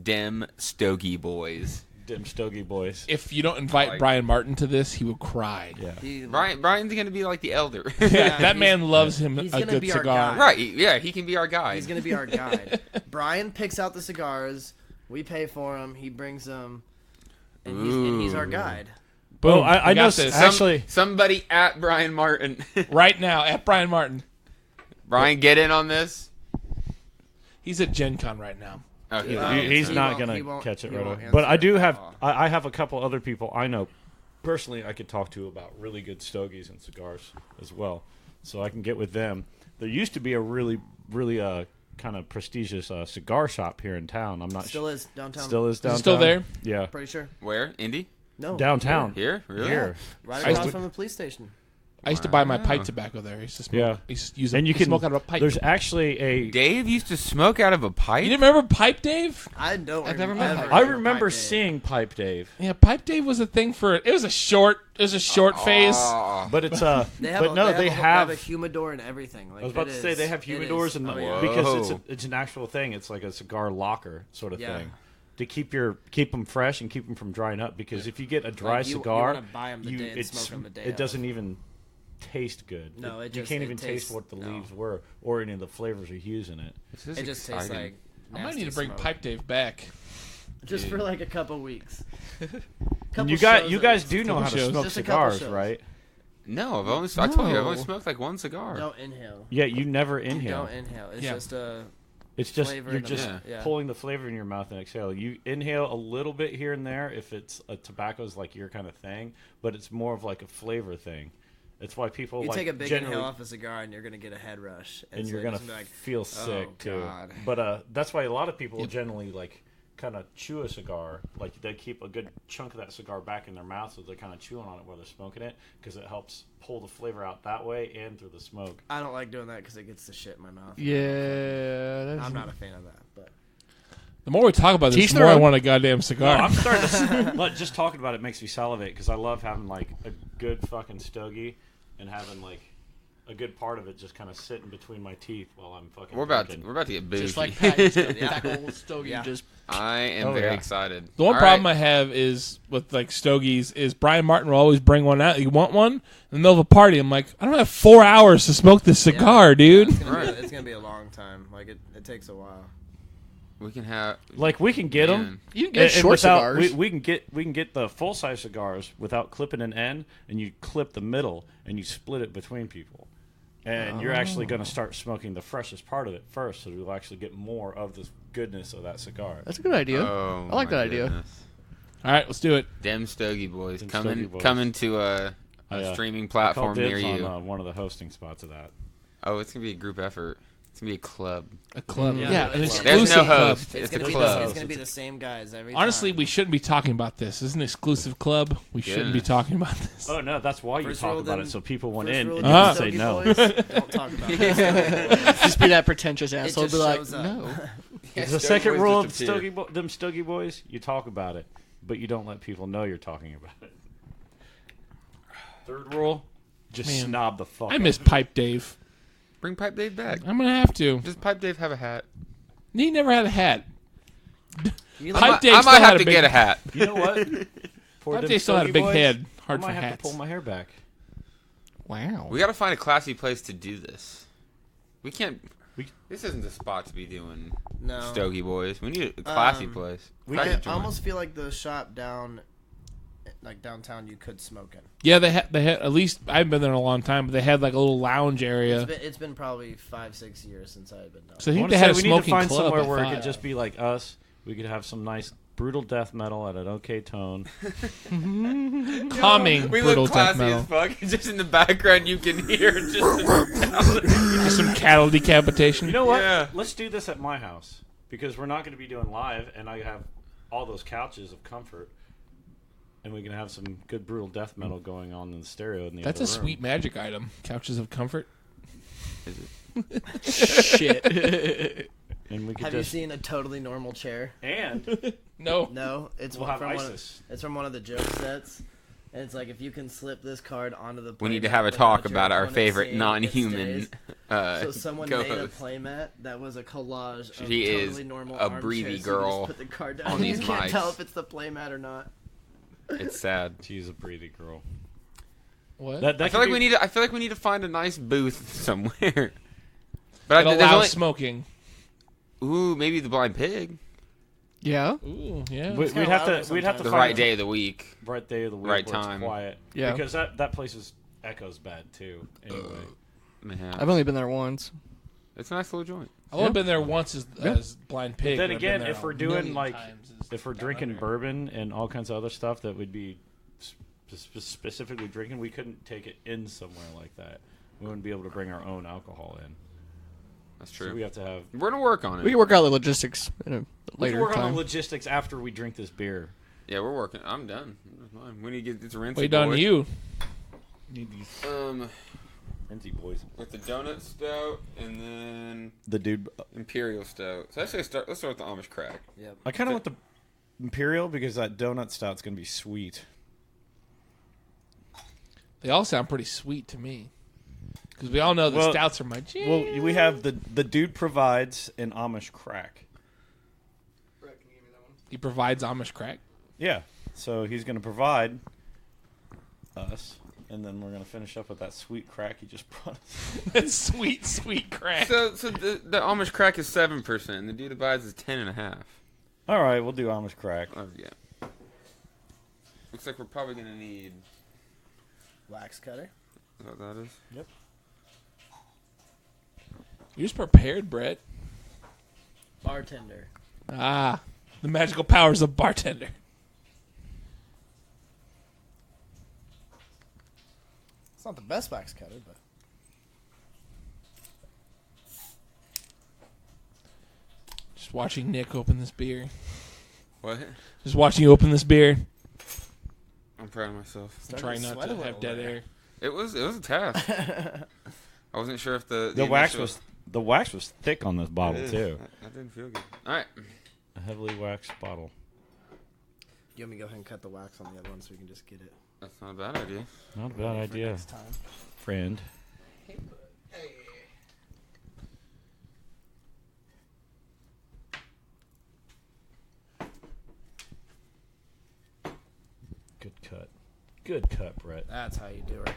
D: dem Stogie boys.
C: Dim Stogie Boys.
H: If you don't invite
D: Like-
H: Brian Martin to this, he will cry.
C: Yeah.
E: he,
D: Brian's gonna be like the elder.
H: That man loves him
E: he's
H: a
E: gonna
H: good
E: be our
H: cigar.
E: guy.
D: Right? Yeah, he can be our guy.
E: he's gonna be our guide. Brian picks out the cigars. We pay for them. He brings them, and he's our guide.
H: Boom.
C: Oh, I
H: we
C: know
H: got this.
C: actually-
D: somebody at Brian Martin.
H: Right now, at Brian Martin.
D: Brian, get in on this.
H: He's at Gen Con right now.
D: Oh,
E: Yeah.
C: He's
E: He
C: not
E: won't- he
C: gonna
E: won't-
C: catch it
E: he
C: right
E: won't
C: away.
E: answer
C: But I do
E: it.
C: have
E: Aw.
C: I have a couple other people I know personally I could talk to about really good stogies and cigars as well. So I can get with them. There used to be a really kind of prestigious cigar shop here in town. I'm not
E: Still is downtown.
C: Still is downtown.
H: Still there?
C: Yeah.
E: Pretty sure.
D: Where? Indy?
E: No.
C: Downtown.
D: Here? Really?
C: Here.
E: Right
H: I
E: across
H: used
E: from the police station.
H: I used to buy my
D: Wow.
H: pipe tobacco there. I used to smoke.
C: Yeah.
H: I used to use
C: And you can
H: smoke out of a pipe.
C: There's actually a.
D: Dave used to smoke out of a pipe?
H: You didn't remember Pipe Dave?
E: I've
F: never met him.
C: I remember seeing Pipe Dave,
H: Yeah, Pipe Dave was a thing for it. It was a short phase.
C: but it's
E: They have
C: but no, they have.
E: a humidor and everything. Like,
C: I was about to say they have humidors and
D: yeah.
C: because
D: Whoa.
C: it's an actual thing. It's like a cigar locker sort of
E: Yeah.
C: thing to keep them fresh and keep them from drying up. Because if you get a dry
E: Like, you
C: cigar,
E: wanna buy 'em the day and smoke 'em the day
C: it
E: of.
C: doesn't even taste good.
E: No,
C: you can't even taste
E: tastes-
C: what the
E: no.
C: leaves were or any of the flavors or hues in it.
D: This is
E: It just tastes
D: exciting.
E: like.
H: I might
E: nasty
H: need to bring
E: smoke.
H: Pipe Dave back.
E: Just for like a couple weeks.
C: And you guys do know
H: Couple
C: how to
H: shows.
C: smoke
E: Just a couple
C: cigars,
E: shows.
C: right?
D: No, I told you, I've only smoked like one cigar.
E: Don't inhale.
C: Yeah, you never inhale.
E: Don't inhale. It's
H: Yeah.
E: just a.
C: It's just
E: Flavor
C: you're
E: in the
C: just
E: mouth, yeah.
C: pulling the flavor in your mouth and exhale. You inhale a little bit here and there if it's a tobacco's like your kind of thing, but it's more of like a flavor thing. It's why people
E: You
C: like
E: take a big
C: generally,
E: inhale off a cigar and you're gonna get a head rush,
C: and
E: so
C: you're
E: it's
C: gonna
E: be like,
C: feel sick too.
E: God.
C: But that's why a lot of people generally like kind of chew a cigar. Like they keep a good chunk of that cigar back in their mouth, so they're kind of chewing on it while they're smoking it because it helps pull the flavor out that way and through the smoke.
E: I don't like doing that because it gets the shit in my mouth.
F: Yeah, that's
E: I'm not a fan of that, but
H: The more we talk about this,
F: Teach
H: the
F: their
H: more I
F: own.
H: want a goddamn
C: No,
H: cigar.
C: I'm starting to. Just talking about it makes me salivate because I love having like a good fucking stogie and having like a good part of it just kind of sitting between my teeth while I'm fucking.
D: We're about
C: drinking.
D: to get bougie.
F: just like that old stogie.
E: Yeah.
F: Just
D: I am
C: Oh,
D: very
C: yeah.
D: excited.
H: The one
D: All
H: problem
D: right.
H: I have is with like stogies is Brian Martin will always bring one out. You want one? In the middle of a party, I'm like, I don't have 4 hours to smoke this cigar, dude.
E: it's gonna be a long time. Like it takes a while.
D: We can have
C: Like we can get them.
D: Man.
F: you can get short
C: without,
F: cigars.
C: we can get the full size cigars without clipping an end, and you clip the middle and you split it between people, and you're actually going to start smoking the freshest part of it first, so you'll actually get more of the goodness of that cigar.
F: That's a good idea.
D: Oh,
F: I like
D: my
F: that idea.
D: goodness.
H: All right, let's do it.
D: Dem Stogie Boys
C: Dem
D: coming
C: Stogie Boys.
D: coming to a streaming platform
C: Called
D: near
C: dibs
D: you.
C: on one of the hosting spots of that.
D: Oh, it's gonna be a group effort. It's gonna be a club.
H: A club.
E: Yeah.
H: Yeah, an
E: There's
H: exclusive
D: There's no
H: club.
D: host.
E: It's
D: It's a
E: gonna be
D: club.
E: it's gonna be the same guys every
H: Honestly,
E: time.
H: we shouldn't be talking about this. This is an exclusive club. We shouldn't be
D: Goodness.
H: talking about this.
C: Oh no, that's why you
E: First
C: talk
E: rule
C: about
E: then-
C: it, so people went
E: First
C: in
E: rule
C: and
E: of
C: didn't
E: the
C: say
E: Stogie
C: no.
E: Boys, don't talk about it.
F: Just be that pretentious
E: It
F: asshole.
E: just
F: Be like,
E: shows up.
F: no.
C: The second rule of them Stogie Boys, you talk about it, but you don't let people know you're talking about it. Third rule, just
H: Man.
C: snob the fuck.
H: I
C: out
H: miss
C: of it.
H: Pipe Dave.
D: Bring Pipe Dave back.
H: I'm gonna have to.
D: Does Pipe Dave have a hat?
H: He never had a hat.
E: You
H: Pipe
E: like,
H: Dave
D: I
H: still
D: might
H: had
D: have
H: a
D: to
H: big-
D: get a hat.
C: You know what? For
H: Pipe
C: them
H: Dave still had a
C: Stogie
H: big
C: Boys,
H: head. Hard
C: I might
H: for
C: have
H: hats.
C: to pull my hair back.
F: Wow.
D: We gotta find a classy place to do this. We can't.
C: We-
D: This isn't the spot to be doing
E: no.
D: Stogie Boys. We need a classy
E: Um,
D: place.
E: I almost feel like the shop downtown you could smoke in.
H: Yeah, they had at least I haven't been there in a long time, but they had like a little lounge area.
E: It's been probably 5-6 years since I've been down.
H: So I
C: I
H: think
C: wanna
H: they had a
C: say we need to
H: smoking
C: find
H: club.
C: somewhere
H: I
C: where it
H: thought.
C: could just be like us. We could have some nice brutal death metal at an okay tone.
H: calming
D: We
H: brutal
D: look
H: death
D: classy
H: metal.
D: as fuck. Just in the background, you can hear just.
H: Just some cattle decapitation.
C: You know what?
D: Yeah.
C: Let's do this at my house because we're not going to be doing live, and I have all those couches of comfort, and we can have some good brutal death metal going on in the stereo in the
H: That's a
C: other room.
H: sweet magic item. Couches of comfort.
F: Shit.
C: And we could
E: Have you
C: just
E: seen a totally normal chair?
C: and
H: No.
E: No, it's
C: we'll have
E: from
C: ISIS.
E: it's from one of the joke sets. And it's like if you can slip this card onto the.
D: We need to
E: playmat
D: have a
E: without
D: talk
E: your
D: about our
E: opponent
D: favorite
E: seeing it
D: non-human.
E: stays. So someone made a
D: co-host.
E: playmat that was a collage of
D: She is
E: totally normal
D: a
E: armchairs,
D: breathy
E: so you just
D: girl
E: put the card down
D: on
E: and
D: these
E: you can't
D: mics.
E: tell if it's the playmat or not.
D: It's sad.
C: she's a breathy girl.
H: What?
C: That
D: I feel like we need. I feel like we need to find a nice booth somewhere. But
H: That
D: there's
H: allows
D: only,
H: smoking.
D: ooh, maybe the Blind Pig.
F: Yeah.
H: Ooh, yeah.
C: We'd
E: kinda
C: have
E: loud
C: to we'd have to
D: The
C: find
D: right
C: a
D: day of the week.
C: right day of the week
D: right
C: where
D: time.
C: it's quiet.
F: Yeah.
C: Because that place is echoes bad too. Anyway,
D: Man,
F: I've only been there once.
D: it's a nice little joint.
H: I've only been there once as Blind Pig.
C: Then
H: but I've been
C: again,
H: there
C: if we're
H: a
C: doing
H: million
C: like
H: times as
C: if we're
H: down
C: drinking
H: under.
C: bourbon and all kinds of other stuff that would be specifically drinking, we couldn't take it in somewhere like that. We wouldn't be able to bring our own alcohol in.
D: That's true.
C: So we have to have.
D: We're gonna work on it.
F: We can work out the logistics in a
C: We
F: later
C: can work on
F: time.
C: the logistics after we drink this beer.
D: Yeah, we're working. I'm done. That's fine. We need to get this rinsy.
H: Wait on
D: boys.
H: you.
C: Need these Rinsey boys.
D: With the donut stout and then
C: The dude.
D: imperial stout. So let's start with the Amish crack.
E: Yep.
C: I kind of want the imperial because that donut stout's gonna be sweet.
H: They all sound pretty sweet to me. Because we all know the stouts are my jam.
C: Well, we have the dude provides an Amish crack.
H: He provides Amish crack.
C: Yeah, so he's gonna provide us, and then we're gonna finish up with that sweet crack he just brought us.
H: That sweet, sweet crack.
D: So the Amish crack is 7%. And the dude abides is 10.5.
C: All right, we'll do Amish crack.
D: Oh yeah. Looks like we're probably gonna need.
E: Wax cutter.
D: Is that what that is?
C: Yep.
H: You're just prepared, Brett.
E: Bartender.
H: Ah, the magical powers of bartender.
E: It's not the best wax cutter, but
H: Just watching Nick open this beer.
D: What?
H: Just watching you open this beer.
D: I'm proud of myself.
E: starting
H: Trying
E: to
H: not
E: sweat
H: to
E: a
H: have
E: little
H: dead
E: there.
H: air.
D: It was a task. I wasn't sure if the
C: wax
D: initial-
C: was thick on this bottle
D: It is.
C: too.
D: That didn't feel good. All right.
C: A heavily waxed bottle.
E: You want me to go ahead and cut the wax on the other one so we can just get it
D: That's not a bad idea.
C: Not a bad
E: for
C: idea,
E: next time.
C: friend. Good cut. Good cut, Brett.
E: That's how you do it.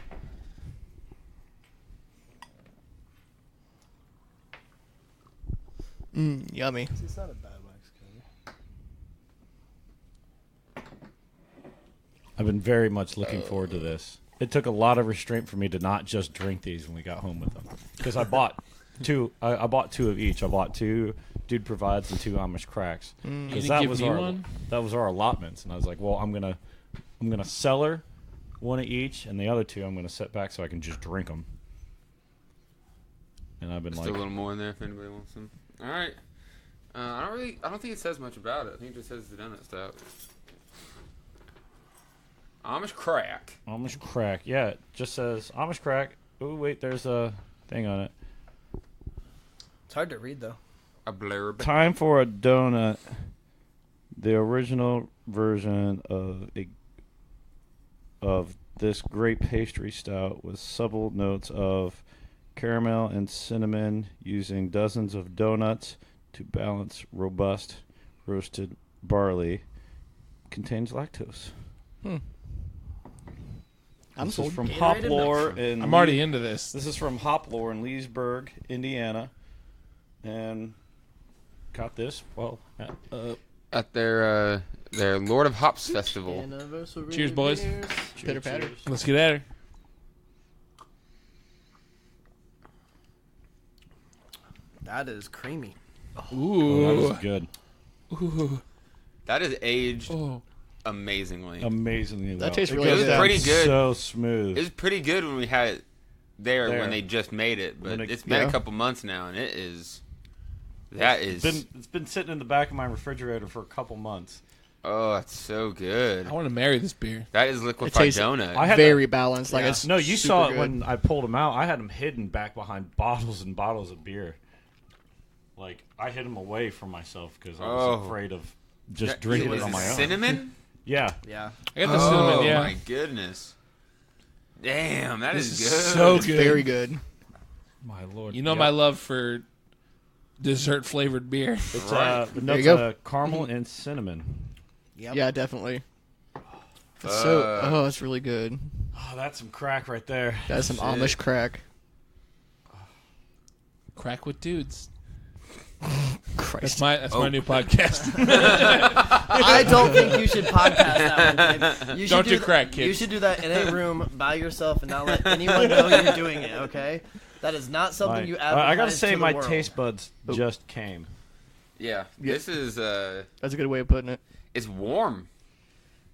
F: Yummy.
E: It's not a bad wax cutter.
C: I've been very much looking forward to this. It took a lot of restraint for me to not just drink these when we got home with them, because I bought two. I bought two of each. I bought two Dude Provides and two Amish cracks.
H: You
C: Because
H: gonna
C: that
H: give
C: was
H: me
C: our
H: one?
C: that was our allotments, and I was like, well, I'm gonna cellar one of each, and the other two I'm gonna set back so I can just drink them. And I've been
D: Just
C: like,
D: a little more in there if anybody wants them. All right. I don't think it says much about it. I think it just says the donut stout. Amish crack.
C: Amish crack. Yeah, it just says Amish crack. Oh wait, there's a thing on it.
E: It's hard to read though.
D: A blurb.
C: Time for a donut. The original version of this great pastry stout with subtle notes of caramel and cinnamon, using dozens of donuts to balance robust roasted barley. Contains lactose.
F: I'm
C: This
F: sold.
C: is from
E: Gatorade
C: Hoplore in
H: I'm already into this.
C: This is from Hoplore in Leesburg, Indiana, and got this
D: At their Lord of Hops festival.
E: Anniversary
H: Cheers, boys.
E: beers.
F: Pitter patter.
H: Let's get at her.
E: That is creamy.
H: Ooh.
C: that was good.
H: Ooh.
D: That is aged
H: Oh.
D: amazingly.
C: Amazingly well.
F: That tastes
C: It
F: really
C: goes
F: good.
C: down
D: Pretty good.
C: So smooth.
D: It was pretty good when we had it there
C: There.
D: when they just made it, but
C: When it-
D: it's been
F: Yeah.
D: a couple months now, and it is. That is.
C: It's been sitting in the back of my refrigerator for a couple months.
D: Oh, it's so good.
H: I want to marry this beer.
D: That is liquefied
F: tastes-
D: donut.
C: I had
F: Very balanced. Like
E: Yeah.
F: it's
C: No, you
F: super
C: saw it
F: good.
C: when I pulled them out. I had them hidden back behind bottles and bottles of beer. Like, I hid them away from myself because I was
D: Oh.
C: afraid of just
D: That-
C: drinking
D: was
C: it on my own.
D: Cinnamon?
C: Yeah.
E: Yeah.
H: I got the cinnamon,
D: Oh
H: yeah.
D: my goodness! Damn, that is
H: This
D: good.
H: is so
F: It's
H: good.
F: very good.
C: My lord.
H: You know
C: Yep.
H: my love for dessert flavored beer.
C: It's
D: Right.
C: the
F: There
C: notes
F: you go.
C: caramel and cinnamon.
E: Yep.
F: Yeah, definitely. It's so.
D: Uh,
F: Oh, it's really good.
C: Oh, that's some crack right there.
F: That's some
D: shit.
F: Amish crack.
H: Crack with Dudes.
F: Christ.
H: That's my new podcast.
E: I don't think you should podcast that one, kid. You should
H: Don't do crack,
E: You
H: kids.
E: should do that in a room by yourself and not let anyone know you're doing it, okay? That is not something you advertise
C: I gotta say,
E: to the
C: my
E: world.
C: taste buds just came.
D: Yeah, this is
F: That's a good way of putting it.
D: it's warm.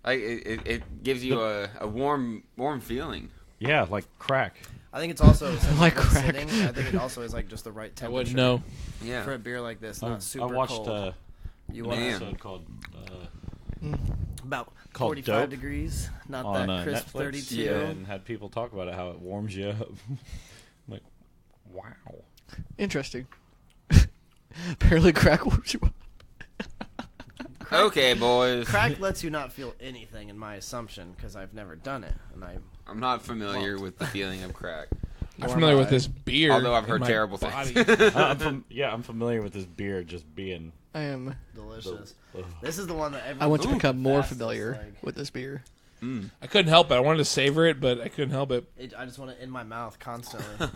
D: Like it gives you a warm feeling.
C: Yeah, like crack.
E: I think it's also since
F: Like
E: it's been
F: crack.
E: sitting, I think it also is like just the right
H: I
E: temperature.
H: wouldn't know.
D: Yeah.
E: For a beer like this,
C: I
E: not super
C: watched
E: cold. You want
C: an
D: Man.
C: episode called
E: about
C: called
E: 45
C: Dope
E: degrees, not
C: on
E: that crisp
C: Netflix,
E: 32.
C: and had people talk about it, how it warms you up. I'm like, wow.
F: Interesting. Apparently, crack warms you up.
D: Okay, boys.
E: Crack lets you not feel anything, in my assumption, because I've never done it, and
D: I'm not familiar with the feeling of crack.
H: I'm familiar with this beer.
D: Although I've
H: in
D: heard
H: my
D: terrible
H: body.
D: things.
C: I'm familiar with this beer just being.
F: I am.
E: delicious. This is the one that everyone.
F: I want to become more
E: fastest,
F: familiar
E: like-
F: with this beer.
H: I couldn't help it. I wanted to savor it, but I couldn't help it.
E: I just want it in my mouth constantly.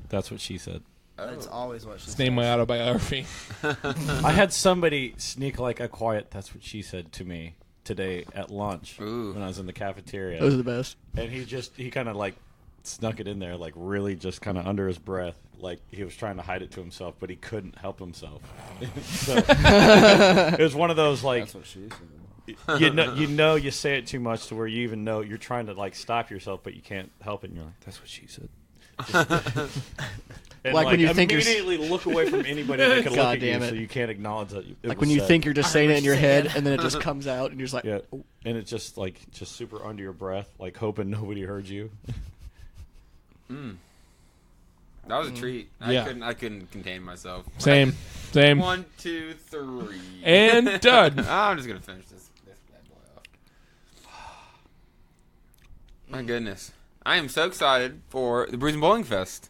C: That's what she said.
E: That's always what she
H: It's
E: says.
H: named my autobiography.
C: I had somebody sneak like a quiet. That's what she said to me today at lunch
D: Ooh.
C: when I was in the cafeteria,
F: Those are the best.
C: and he kind of like snuck it in there, like really just kind of under his breath, like he was trying to hide it to himself, but he couldn't help himself. So, it was one of those like
E: That's what she said.
C: you say it too much to where you even know you're trying to like stop yourself, but you can't help it. And you're like, that's what she said. And
F: Like when you think you're
C: immediately look away from anybody that can look
F: God
C: at you,
F: damn it.
C: so you can't acknowledge that. It
F: Like
C: was
F: when you
C: said.
F: think you're just saying it in your
E: say
F: head,
E: it.
F: and then it just comes out, and you're just like,
C: Yeah, and it's just like super under your breath, like hoping nobody heard you.
D: That was a treat.
H: Yeah.
D: I couldn't contain myself.
H: Same.
D: 1, 2, 3.
H: And done.
D: I'm just gonna finish this bad boy off. My goodness, I am so excited for the Brews and Bowling Fest.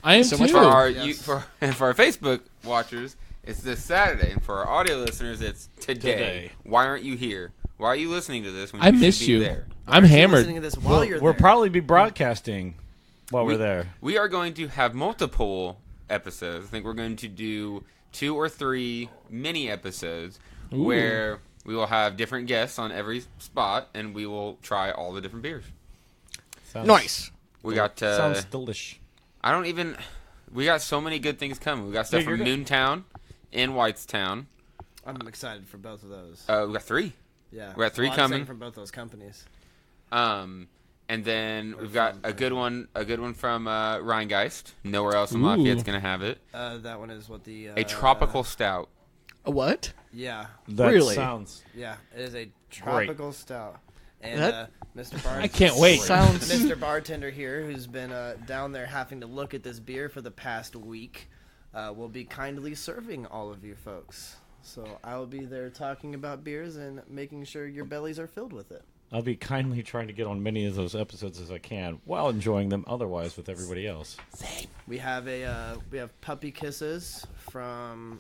H: I am
F: So
H: too.
F: much
D: For our
E: Yes.
D: for our Facebook watchers, it's this Saturday, and for our audio listeners, it's today. Why aren't you here? Why are you listening to this when
H: I
D: you
H: miss
D: should be
H: you.
D: there?
H: I'm
E: You're
H: hammered.
E: listening to this while you're
C: We'll
E: there.
C: probably be broadcasting while we're there.
D: We are going to have multiple episodes. I think we're going to do 2 or 3 mini episodes
H: Ooh.
D: where we will have different guests on every spot, and we will try all the different beers.
C: Sounds,
F: nice.
D: We got
C: Sounds delish.
D: we got so many good things coming. We got stuff
C: Yeah, you're
D: from
C: good.
D: Noontown and Whitestown.
E: I'm excited for both of those.
D: We got 3.
E: Yeah,
D: we got 3
E: I'm saying
D: coming.
E: from both those companies.
D: And then
E: Or
D: we've got
E: from-
D: a good one from Rhinegeist. Nowhere else in Lafayette's
H: Ooh.
D: gonna have it.
E: That one is what the
D: A tropical stout.
F: A what?
E: Yeah,
C: That
F: Really?
C: sounds.
E: yeah, it is a tropical stout. And
F: That-
E: Mr. Barnes,
H: I can't wait.
F: Sounds.
E: Mr. Bartender here, who's been down there having to look at this beer for the past week, will be kindly serving all of you folks. So I will be there talking about beers and making sure your bellies are filled with it.
C: I'll be kindly trying to get on many of those episodes as I can, while enjoying them otherwise with everybody else.
E: We have Puppy Kisses from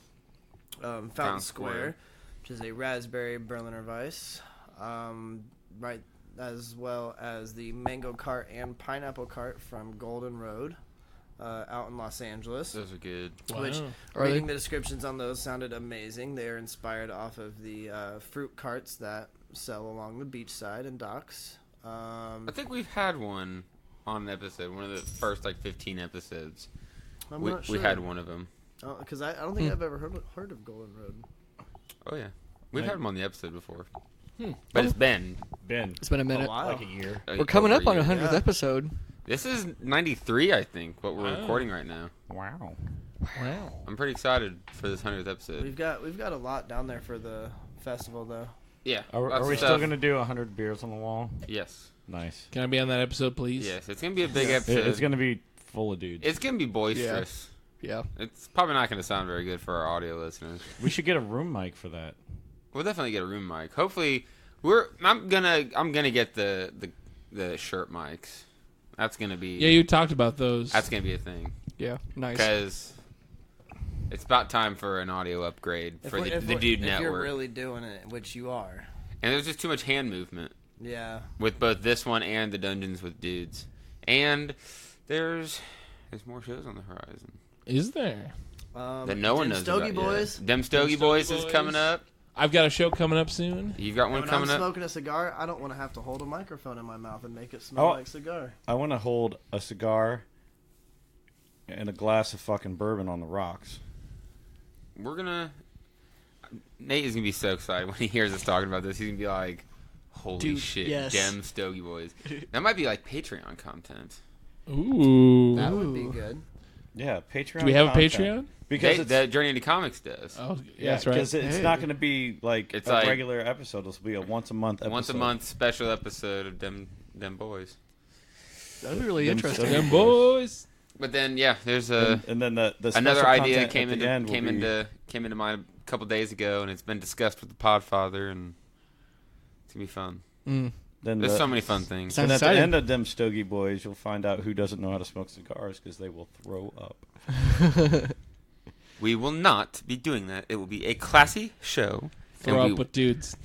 E: Fountain Square, which is a raspberry Berliner Weiss, right, as well as the Mango Cart and Pineapple Cart from Golden Road, out in Los Angeles.
D: Those are good.
E: Which,
F: Are
E: reading the descriptions on those sounded amazing. They are inspired off of the fruit carts that sell along the beachside and docks.
D: I think we've had one on an episode, one of the first 15 episodes.
E: I'm
D: we,
E: not sure.
D: we had one of them.
E: Because I don't think I've ever heard of Golden Road.
D: Oh yeah, we've
C: Right.
D: had them on the episode before. But it's been
C: Ben,
F: It's been a minute.
E: Wow.
C: like a year.
F: We're coming up on
D: a
F: a
D: year.
F: 100th
E: Yeah.
F: episode.
D: This is 93, I think, what we're
H: Wow.
D: recording right now.
C: Wow.
H: Wow.
D: I'm pretty excited for this 100th episode.
E: We've got a lot down there for the festival, though.
D: Yeah.
C: Are
D: lots
C: we
D: of
C: still
D: stuff.
C: going to do 100 beers on the wall?
D: Yes.
C: Nice.
H: Can I be on that episode, please?
D: Yes. It's gonna be a big episode.
C: It's going to be full of dudes.
D: It's gonna be boisterous.
F: Yeah.
D: It's probably not gonna sound very good for our audio listeners.
C: We should get a room mic for that.
D: We'll definitely get a room mic. Hopefully, I'm gonna get the shirt mics. That's gonna be
H: Yeah, you talked about those.
D: that's gonna be a thing
F: Yeah. Nice.
D: because it's about time for an audio upgrade for the Dude
E: if
D: Network.
E: you're really doing it, which you are.
D: And there's just too much hand movement
E: Yeah.
D: with both this one and the Dungeons with Dudes. And there's more shows on the horizon
H: Is there?
D: that no one knows
E: Stogie
D: about
E: Boys.
D: yet. Dem Stogie Boys is coming up.
H: I've got a show coming up soon.
D: You've got one
E: When
D: coming
E: I'm
D: up.
E: smoking a cigar, I don't want to have to hold a microphone in my mouth and make it smell
C: Oh.
E: like cigar.
C: I want to hold a cigar and a glass of fucking bourbon on the rocks.
D: Nate is gonna be so excited when he hears us talking about this. He's gonna be like, Holy
F: Dude,
D: shit,
F: yes.
D: Dem Stogie Boys. That might be like Patreon content.
H: Ooh.
E: That would be good.
C: Yeah, Patreon.
H: Do we have a
C: content.
H: Patreon?
C: Because
D: They,
C: it's,
D: the Journey into Comics does.
H: Oh,
C: yeah,
H: that's right.
C: because it's not going to be like
D: It's
C: a
D: like-
C: regular episode. It'll be a once a month episode.
D: Once a month special episode of Dem Boys.
F: That'd be really
C: Them
F: interesting.
C: Stogie
H: Them boys.
D: But then yeah, there's a
C: And then the special
D: another idea
C: content
D: came
C: at the end
D: into
C: will
D: came into mind a couple days ago, and it's been discussed with the Podfather, and it's gonna be fun.
F: Mm.
C: Then
D: There's
C: the,
D: so many fun things.
F: Sounds
C: and at the
F: exciting.
C: end of them Stogie Boys, you'll find out who doesn't know how to smoke cigars because they will throw up.
D: We will not be doing that. It will be a classy show.
H: Throw
D: and
H: up with dudes.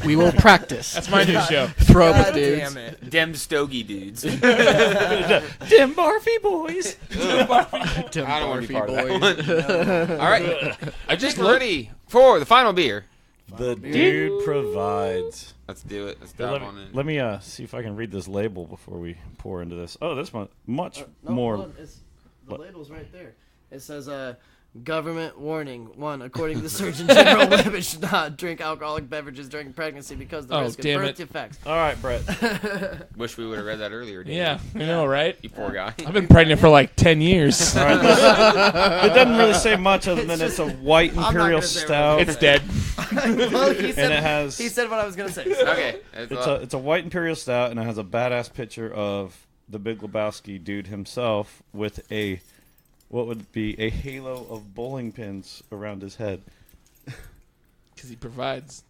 F: We will practice.
H: That's my new show.
F: Throw up with
E: God
F: dudes.
E: damn it.
D: Dem Stogie dudes.
C: Dem Barfy Boys.
F: Tim
D: I don't want to be part of that
F: boys.
D: one. All right,
H: I just
D: we're
H: looked.
D: ready for the final beer.
C: The dude provides.
D: Let's do it. Let's
C: Here,
D: dive on in.
C: let me see if I can read this label before we pour into this. Oh, this one much
E: No,
C: more.
E: hold on, the
C: What?
E: label's right there. It says, government warning. 1, according to the Surgeon General, women should not drink alcoholic beverages during pregnancy because of the
H: Oh,
E: risk of
H: damn
E: birth
H: it.
E: defects.
C: All right, Brett.
D: Wish we would have read that earlier. Dave.
H: Yeah, I know, right?
D: You poor guy.
H: I've been pregnant for like 10 years.
C: All right. It doesn't really say much other than it's a white
E: not
C: imperial
E: gonna say what
C: stout,
H: It's dead.
E: Well, he said,
C: and it has.
E: he said what I was going to say.
D: Okay.
C: It's a white imperial stout, and it has a badass picture of the Big Lebowski dude himself with a what would be a halo of bowling pins around his head.
H: Because he provides.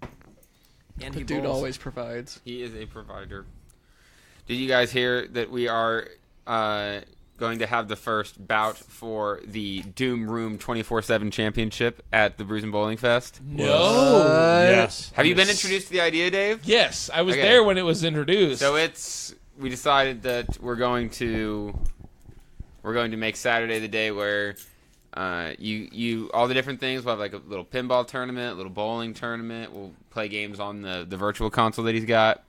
E: And
F: The
E: he
F: dude
E: bowls.
F: always provides.
D: He is a provider. Did you guys hear that we are going to have the first bout for the Doom Room 24/7 Championship at the Brews and Bowling Fest?
H: No.
C: Yes.
D: Have you been introduced to the idea, Dave?
H: Yes, I was
D: Okay.
H: there when it was introduced.
D: So we decided that we're going to make Saturday the day where you all the different things. We'll have like a little pinball tournament, a little bowling tournament. We'll play games on the virtual console that he's got,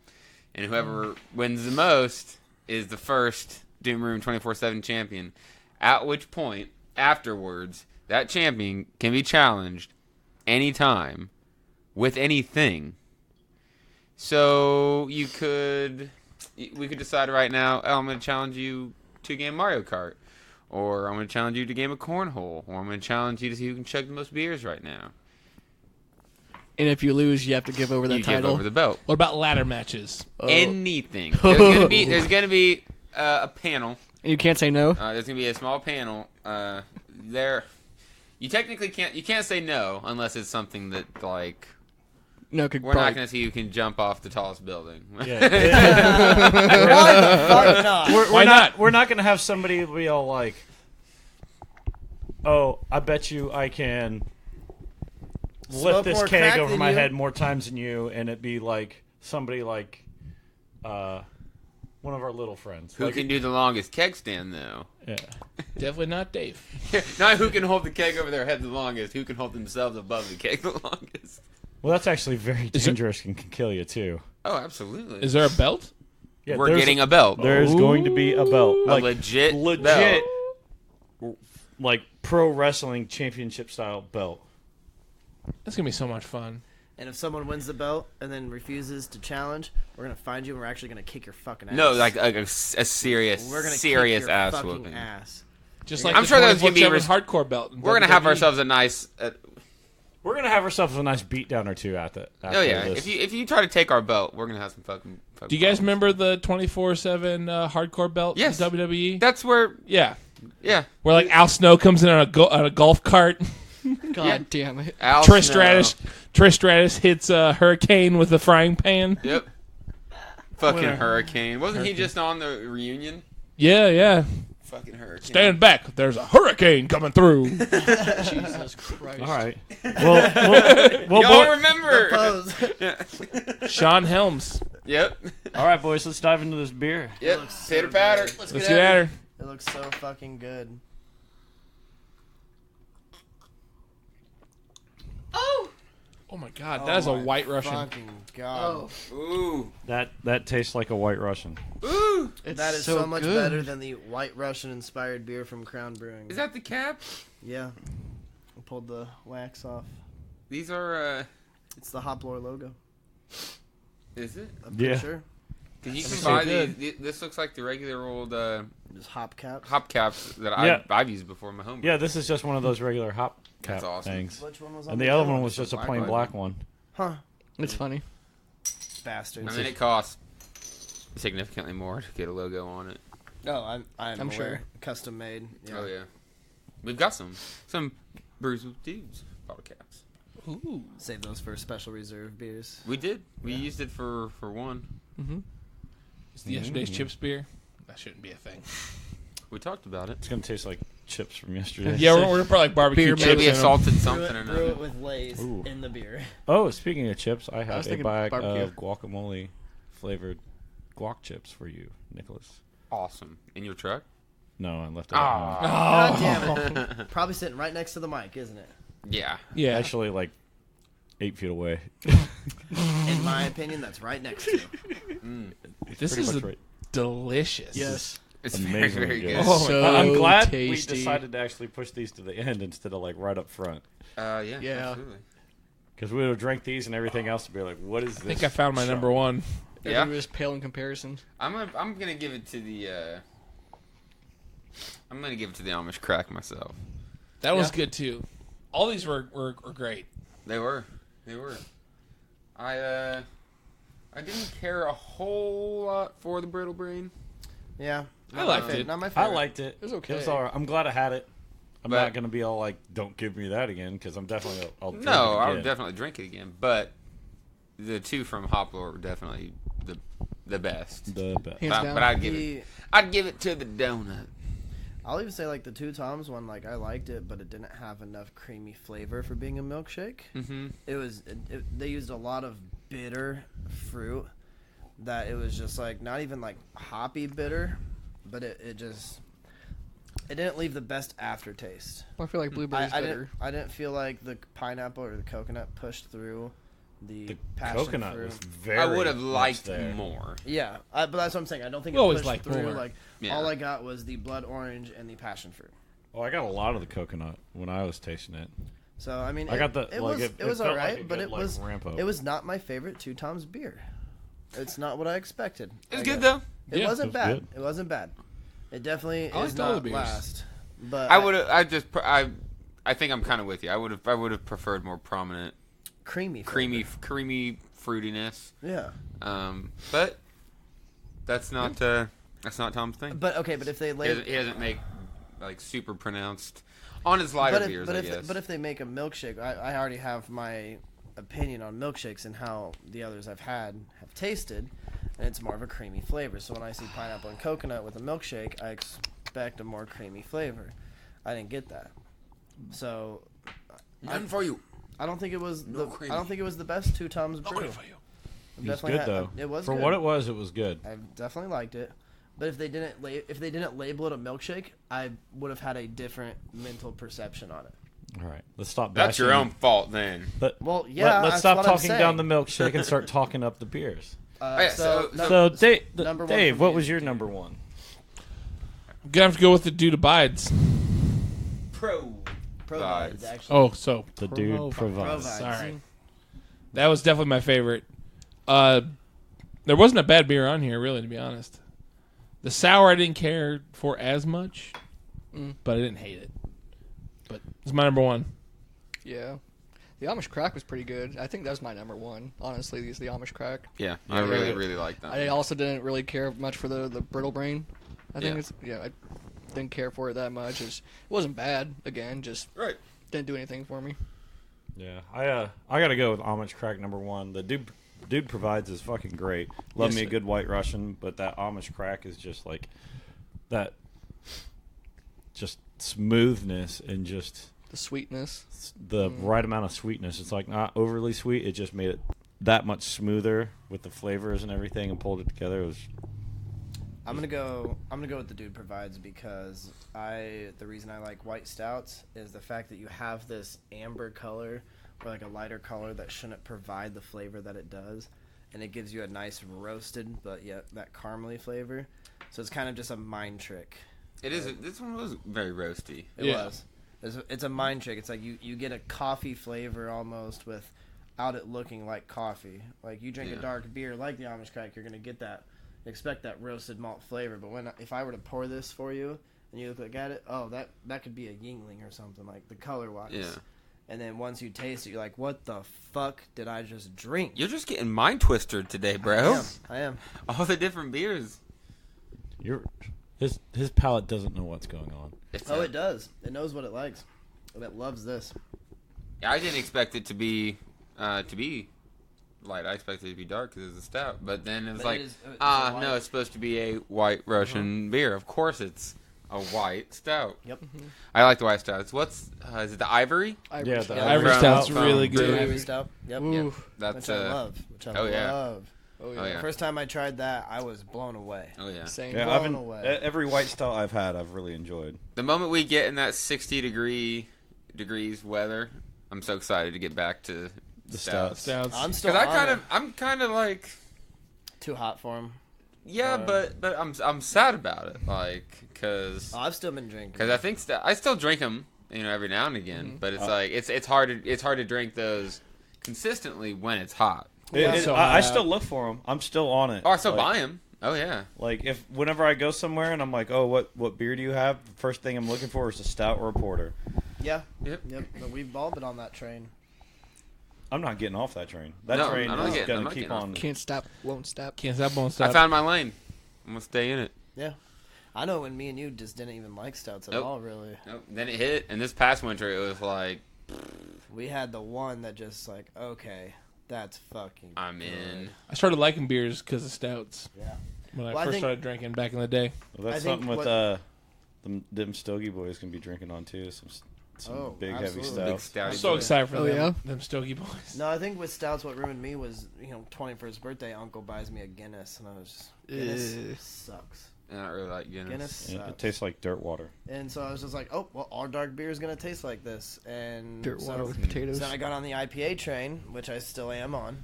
D: and whoever wins the most is the first Doom Room 24/7 champion. At which point, afterwards, that champion can be challenged anytime with anything. So we could decide right now, oh, I'm going to challenge you to a game of Mario Kart, or I'm going to challenge you to a game of Cornhole, or I'm going to challenge you to see who can chug the most beers right now.
F: And if you lose, you have to give over the
D: You give
F: title.
D: over the belt.
H: What about ladder matches?
F: Oh.
D: Anything. There's gonna be a panel.
F: And you can't say no.
D: There's gonna be a small panel. There, you technically can't say no unless it's something that like
F: No, could
D: we're not gonna see who can jump off the tallest building.
E: Why the fuck not?
H: Why not?
C: We're not going to have somebody be all like, "Oh, I bet you I can lift
E: Smoke
C: this
E: more
C: keg
E: crack
C: over
E: than
C: my
E: you."
C: head more times than you," and it be like somebody like one of our little friends.
D: Who
C: Like,
D: can do the longest keg stand though?
C: yeah.
H: Definitely not Dave.
D: Not who can hold the keg over their head the longest. Who can hold themselves above the keg the longest?
C: Well, that's actually very dangerous and can kill you too.
D: Oh, absolutely.
H: Is there a belt?
C: Yeah,
D: We're getting a belt.
C: There's going to be a belt,
D: A
C: like
D: legit
C: legit, like pro wrestling championship style belt.
H: That's going to be so much fun.
E: And if someone wins the belt and then refuses to challenge, we're gonna find you and we're actually gonna kick your fucking ass.
D: No, like a serious,
E: we're gonna
D: serious
E: kick your
D: ass
E: fucking
D: whooping.
E: ass.
H: Just like
D: I'm
H: the
D: sure there's gonna be
H: 24/7 hardcore belt. in
D: We're gonna have
H: WWE.
D: ourselves a nice.
C: We're gonna have ourselves a nice beatdown or two at it.
D: Oh yeah, if you try to take our belt, we're gonna have some fucking
H: Do you guys
D: problems.
H: remember the 24/7 hardcore belt
D: Yes.
H: in WWE?
D: That's where,
H: Yeah.
D: yeah.
H: Where like Al Snow comes in on a golf cart.
F: God damn it.
D: Al
H: Trish
D: Snow.
H: Stratus hits Hurricane with a frying pan.
D: Yep. Fucking
H: Winner.
D: Hurricane. Wasn't he just on the reunion?
H: Yeah, yeah.
D: Fucking Hurricane.
H: Stand back. There's a hurricane coming through.
F: Jesus Christ.
C: All right. Well,
D: Y'all
C: boy-
D: remember?
E: Pose.
H: Sean Helms.
D: Yep.
C: all right, boys. Let's dive into this beer.
D: Yep.
E: looks so
D: Tater patter.
E: good.
H: Let's get at her.
E: It looks so fucking good.
H: Oh my God, that is a
E: my
H: White Russian.
E: Fucking god.
D: Ooh.
C: That tastes like a White Russian.
D: Ooh.
F: It's
E: That is so much
F: good.
E: better than the White Russian inspired beer from Crown Brewing.
D: Is that the cap?
E: Yeah. I pulled the wax off.
D: These are
E: It's the Hoplore logo.
D: Is it?
E: I'm pretty
C: Yeah.
E: sure.
D: Because you can
C: so
D: buy
C: good.
D: these. This looks like the regular old
E: Just hop caps.
D: hop caps that
C: Yeah.
D: I've used before in my home.
C: Yeah, this is just one of those regular hop cap
D: That's awesome.
C: things.
E: Which one was on
C: And the other one was
E: Just
C: just a
E: black
C: plain
E: one?
C: black one.
E: Huh.
F: It's funny.
E: Bastards.
D: I mean, it costs significantly more to get a logo on it.
E: No, I'm
F: I'm sure.
E: aware. Custom made. Yeah.
D: Oh yeah, we've got some Brews With Dudes bottle caps.
F: Ooh.
E: Save those for special reserve beers.
D: We did. We used it for one.
F: Mm-hmm.
H: It's the yesterday's chips beer. That shouldn't be a thing.
D: We talked about it.
C: It's gonna taste like chips from yesterday.
H: Yeah, we're gonna put like barbecue
F: Beer,
H: chips
D: Maybe
H: in
D: a
H: 'em.
D: salted
E: Brew
D: something or
E: it
D: another.
E: with Lay's
C: Ooh.
E: in the beer.
C: Oh, speaking of chips, I
F: was
C: have a
F: thinking
C: bag
F: barbecue.
C: of guacamole flavored guac chips for you, Nicholas.
D: Awesome. In your truck?
C: No, I left it at home.
E: God damn it. Probably sitting right next to the mic, isn't it?
D: Yeah.
H: Yeah.
C: Actually, like 8 feet away.
E: In my opinion, that's right next to.
H: This
C: Pretty
H: is
C: much right.
H: delicious.
F: Yes.
D: It's
C: Amazingly
D: very
C: good.
D: good.
C: Oh,
F: So
C: I'm glad we
F: tasty.
C: decided to actually push these to the end instead of like right up front.
D: Yeah.
F: Yeah.
D: Absolutely.
C: Because we would have drank these and everything else to be like, what is this?
H: I think I found my number one.
D: Yeah.
F: Everybody was pale in comparison.
D: I'm gonna give it to the I'm gonna give it to the Amish crack myself.
H: That was
F: Yeah.
H: good too. All these were great.
D: They were. I didn't care a whole lot for the brittle brain.
E: Yeah.
H: I liked it.
E: Not my
C: I
E: favorite.
C: liked it.
F: It was okay.
C: It was all right. I'm glad I had it. I'm
D: But-
C: not going to be all like, don't give me that again, because I'm definitely, I'll drink
D: No,
C: it
D: I would
C: again.
D: definitely drink it again. But the two from Hoplore were definitely the best.
C: The best.
F: Hands down.
D: But I'd give it to the donut.
E: I'll even say like the Two Toms one, like I liked it, but it didn't have enough creamy flavor for being a milkshake.
D: Mm-hmm.
E: They used a lot of bitter fruit that it was just like not even like hoppy bitter, but it didn't leave the best aftertaste.
F: I feel like blueberry's better.
E: I didn't feel like the pineapple or the coconut pushed through the
C: The
E: passion
C: coconut
E: fruit.
C: was very
D: I would have
C: much
D: liked
C: there.
D: more.
E: Yeah, but that's what I'm saying. I don't think
H: We
E: it
H: always
E: pushed
H: like
E: through.
H: more.
E: Like
D: Yeah.
E: all I got was the blood orange and the passion fruit.
C: Oh, I got a lot of the coconut when I was tasting it.
E: So I mean,
C: I got the-
E: it
C: like,
E: was
C: it
E: it was
C: felt
E: all
C: like
E: right,
C: a
E: but
C: good,
E: it
C: like,
E: was
C: ramp up.
E: it was not my favorite Two Toms beer. It's not what I expected.
D: It was
E: I
D: good
E: guess.
D: though.
E: It
C: Yeah,
E: wasn't
C: it was
E: bad.
C: good.
E: It wasn't bad. It definitely
H: I
E: is
H: liked all the
E: not
H: beers.
E: last. But
D: I think I'm kind of with you. I would have preferred more prominent
E: creamy flavor.
D: creamy fruitiness.
E: Yeah.
D: But that's not Tom's thing.
E: But okay, but if they
D: He doesn't make like super pronounced on his lighter beers. I guess.
E: But if they make a milkshake, I already have my opinion on milkshakes and how the others I've had have tasted, and it's more of a creamy flavor. So when I see pineapple and coconut with a milkshake, I expect a more creamy flavor. I didn't get that. So
D: None for you.
E: I don't think it was
D: creamy.
E: I don't think it was the best Two Toms brew.
C: It was
E: Definitely
C: good
E: had-
C: though.
E: It was
C: for
E: good.
C: what it was good.
E: I definitely liked it. But if they didn't label it a milkshake, I would have had a different mental perception on it.
C: All right, let's stop.
D: That's your
C: bashing-
D: own fault then.
E: Well, yeah.
C: Let's
E: that's
C: stop
E: what I'm
C: talking down the
E: saying.
C: milkshake and start talking up the beers.
D: Yeah, so-
C: So,
E: number one
C: Dave,
E: for
C: what
E: me
C: was
E: is-
C: your number one?
H: Gonna have to go with the Dude Abides.
E: Provides, actually.
H: Oh, so
C: The Dude provides.
E: Provides.
H: sorry. That was definitely my favorite. There wasn't a bad beer on here, really, to be honest. The sour I didn't care for as much, but I didn't hate it. But it's my number one.
F: Yeah. The Amish crack was pretty good. I think that was my number one. Honestly, the Amish crack.
D: Yeah, I really like that.
F: I also didn't really care much for the brittle brain. I think
D: Yeah.
F: I didn't care for it that much. It wasn't bad. Again, just
D: Right.
F: didn't do anything for me.
C: Yeah, I got to go with Amish crack number one. The Dude provides is fucking great. Love
F: Yes,
C: me a
F: sir.
C: good White Russian, but that Amish crack is just like that, just smoothness and just
F: The sweetness.
C: the right amount of sweetness. It's like not overly sweet. It just made it that much smoother with the flavors and everything, and pulled it together. It was
E: I'm gonna go with the Dude provides because the reason I like white stouts is the fact that you have this amber color or like a lighter color that shouldn't provide the flavor that it does, and it gives you a nice roasted but yet that caramely flavor. So it's kind of just a mind trick.
D: It is. This one was very roasty.
E: It
H: Yeah.
E: was. It's a mind trick. It's like you get a coffee flavor almost with without it looking like coffee. Like you drink a dark beer like the Amish Crack, you're gonna get that, expect that roasted malt flavor. But if I were to pour this for you and you look at it, oh, that could be a Yingling or something, like the color wise.
D: Yeah.
E: And then once you taste it, you're like, what the fuck did I just drink?
D: You're just getting mind twisted today, bro.
E: I am.
D: All the different beers.
C: His palate doesn't know what's going on.
E: It does. It knows what it likes. And it loves this.
D: I didn't expect it to be light. I expected it to be dark because it's a stout. But then it was no, it's supposed to be a white Russian beer. Of course it's a white stout.
E: Yep.
D: I like the white stouts. Is it the Ivory?
F: Ivory
C: the
H: Ivory Stout's
D: from
H: really good.
E: Ivory Stout. Yep.
F: Ooh.
D: That's
E: Which I love.
D: oh, yeah.
E: love.
F: Oh,
D: Oh, yeah.
E: The first time I tried that, I was blown away.
D: Oh yeah.
F: Same.
C: Yeah,
E: Blown away.
C: every white stout I've had, I've really enjoyed.
D: The moment we get in that 60 degrees weather, I'm so excited to get back to
C: The
D: stouts.
H: Stouts.
E: I'm still
D: Because
E: on it.
D: I'm kind of like,
E: Too hot for him.
D: yeah, but I'm sad about it, like, because
E: I've still been drinking.
D: I think I still drink them, every now and again, but it's like it's hard to drink those consistently when it's hot.
C: I still look for them. I'm still on it.
D: Oh, I still buy them. Oh yeah.
C: Like whenever I go somewhere and I'm like, oh, what beer do you have? The first thing I'm looking for is a stout or a porter.
E: Yeah.
D: Yep.
E: But we've all been on that train.
C: I'm not getting off that train. That
D: No,
C: train
D: I'm not
C: is
D: getting- I'm
C: gonna
D: not
C: keep
D: getting off.
C: on.
F: Can't stop, won't stop.
H: Can't stop, won't
D: I
H: stop.
D: found my lane. I'm gonna stay in it.
E: Yeah. I know when me and you just didn't even like stouts at
D: Nope.
E: all, really.
D: Nope. Then it hit, and this past winter it was like,
E: We had the one that just like, okay, that's fucking
D: I'm
E: good.
D: in.
H: I started liking beers because of stouts.
E: Yeah.
H: When I
E: Well, I
H: first
E: think-
H: started drinking back in the day.
C: Well, that's
E: I think
C: something with
E: what-
C: them Stogie boys can be drinking on too. Some big heavy
E: absolutely.
D: Big
C: stouts.
D: stouty
H: I'm so
D: boy.
H: excited for
F: Oh,
H: them.
F: yeah?
H: Them Stogie boys.
E: No, I think with stouts, what ruined me was, 21st birthday, Uncle buys me a Guinness, and I was just, Guinness sucks.
D: I don't really like Guinness.
E: Guinness
C: Yeah,
E: sucks.
C: it tastes like dirt water.
E: And so I was just like, oh, well, all dark beer is going to taste like this. And
F: Dirt
E: so,
F: water with potatoes.
E: So then I got on the IPA train, which I still am on.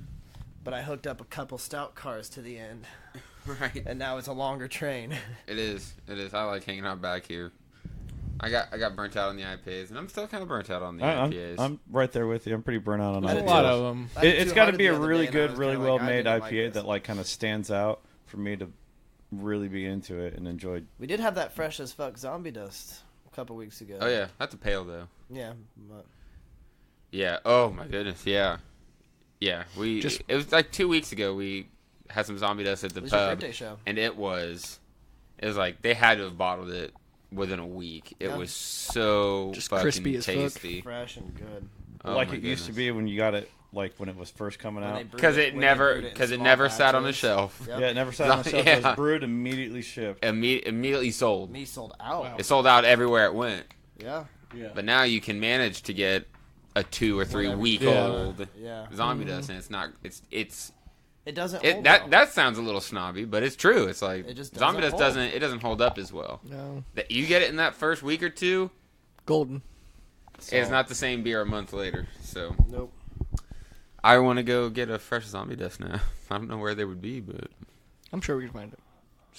E: But I hooked up a couple stout cars to the end.
D: Right.
E: And now it's a longer train.
D: It is. I like hanging out back here. I got burnt out on the IPAs, and I'm still kind of burnt out on the IPAs.
C: I'm right there with you. I'm pretty burnt out on
H: There's a
C: IPAs.
H: lot of them.
E: I did
C: It's
E: too
C: got to
E: hard
C: be
E: the
C: a
E: other
C: really
E: day, and I
C: good,
E: was
C: really
E: kinda
C: well
E: like, I
C: made
E: didn't
C: IPA
E: like this.
C: that like kind of stands out for me to really be into it and enjoy.
E: We did have that fresh as fuck zombie dust a couple weeks ago.
D: Oh yeah, that's a pale though.
E: Yeah. But
D: Yeah. Oh my goodness. Yeah. Yeah.
F: Just-
D: It was like 2 weeks ago. We had some zombie dust at the
E: it was your
D: pub,
E: birthday show.
D: and it was like they had to have bottled it within a week. It
E: Yeah.
D: was so
F: Just
D: fucking
F: crispy as fuck.
D: tasty.
E: Fresh and good.
D: Oh,
C: like
D: my
C: it used to
D: goodness.
C: be when you got it, like when it was first coming
E: When they
C: out.
E: brewed
D: Because it
E: when they brewed
D: never,
E: in
D: because it
E: small
D: never sat on the
E: batches.
D: shelf.
E: Yep.
C: Yeah, it never sat on the shelf. It
D: Yeah.
C: was brewed, immediately shipped.
D: Immediately sold.
E: Me sold out.
H: Wow.
D: It sold out everywhere it went.
E: Yeah.
D: But now you can manage to get a 2 or 3
E: Whatever.
D: week
H: Yeah.
D: old
E: Yeah.
D: zombie dust, and it's not. It's
E: It doesn't
D: it
E: hold
D: that
E: well.
D: that sounds a little snobby, but it's true. It's like
E: It just
D: zombie
E: doesn't
D: dust
E: hold.
D: doesn't hold up as well.
F: No.
D: That you get it in that first week or two,
F: Golden.
D: it's not the same beer a month later. So
E: Nope.
D: I want to go get a fresh zombie dust now. I don't know where they would be, but
F: I'm sure we can find it.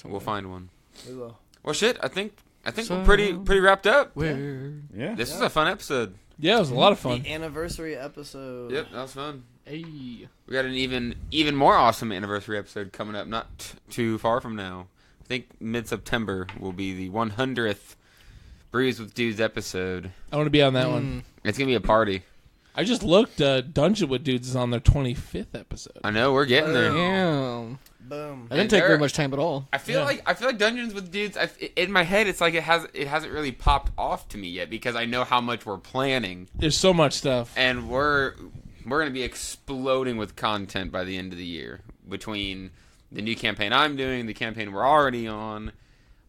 D: we'll find one.
E: We will.
D: Well, shit. I think
F: So-
D: we're pretty wrapped up.
F: Where?
C: Yeah.
D: This was a fun episode.
H: Yeah, it was a lot of fun.
E: The anniversary episode.
D: Yep, that was fun.
F: Hey.
D: We got an even more awesome anniversary episode coming up not too far from now. I think mid-September will be the 100th Brews with Dudes episode.
H: I want to be on that one.
D: It's going to be a party.
H: I just looked. Dungeon with Dudes is on their 25th episode.
D: I know, we're getting there.
F: Damn.
E: Boom.
F: That didn't take very much time at all.
D: I feel like Dungeons with Dudes. In my head, it's like it hasn't really popped off to me yet because I know how much we're planning,
H: There's so much stuff.
D: and we're gonna be exploding with content by the end of the year. Between the new campaign I'm doing, the campaign we're already on,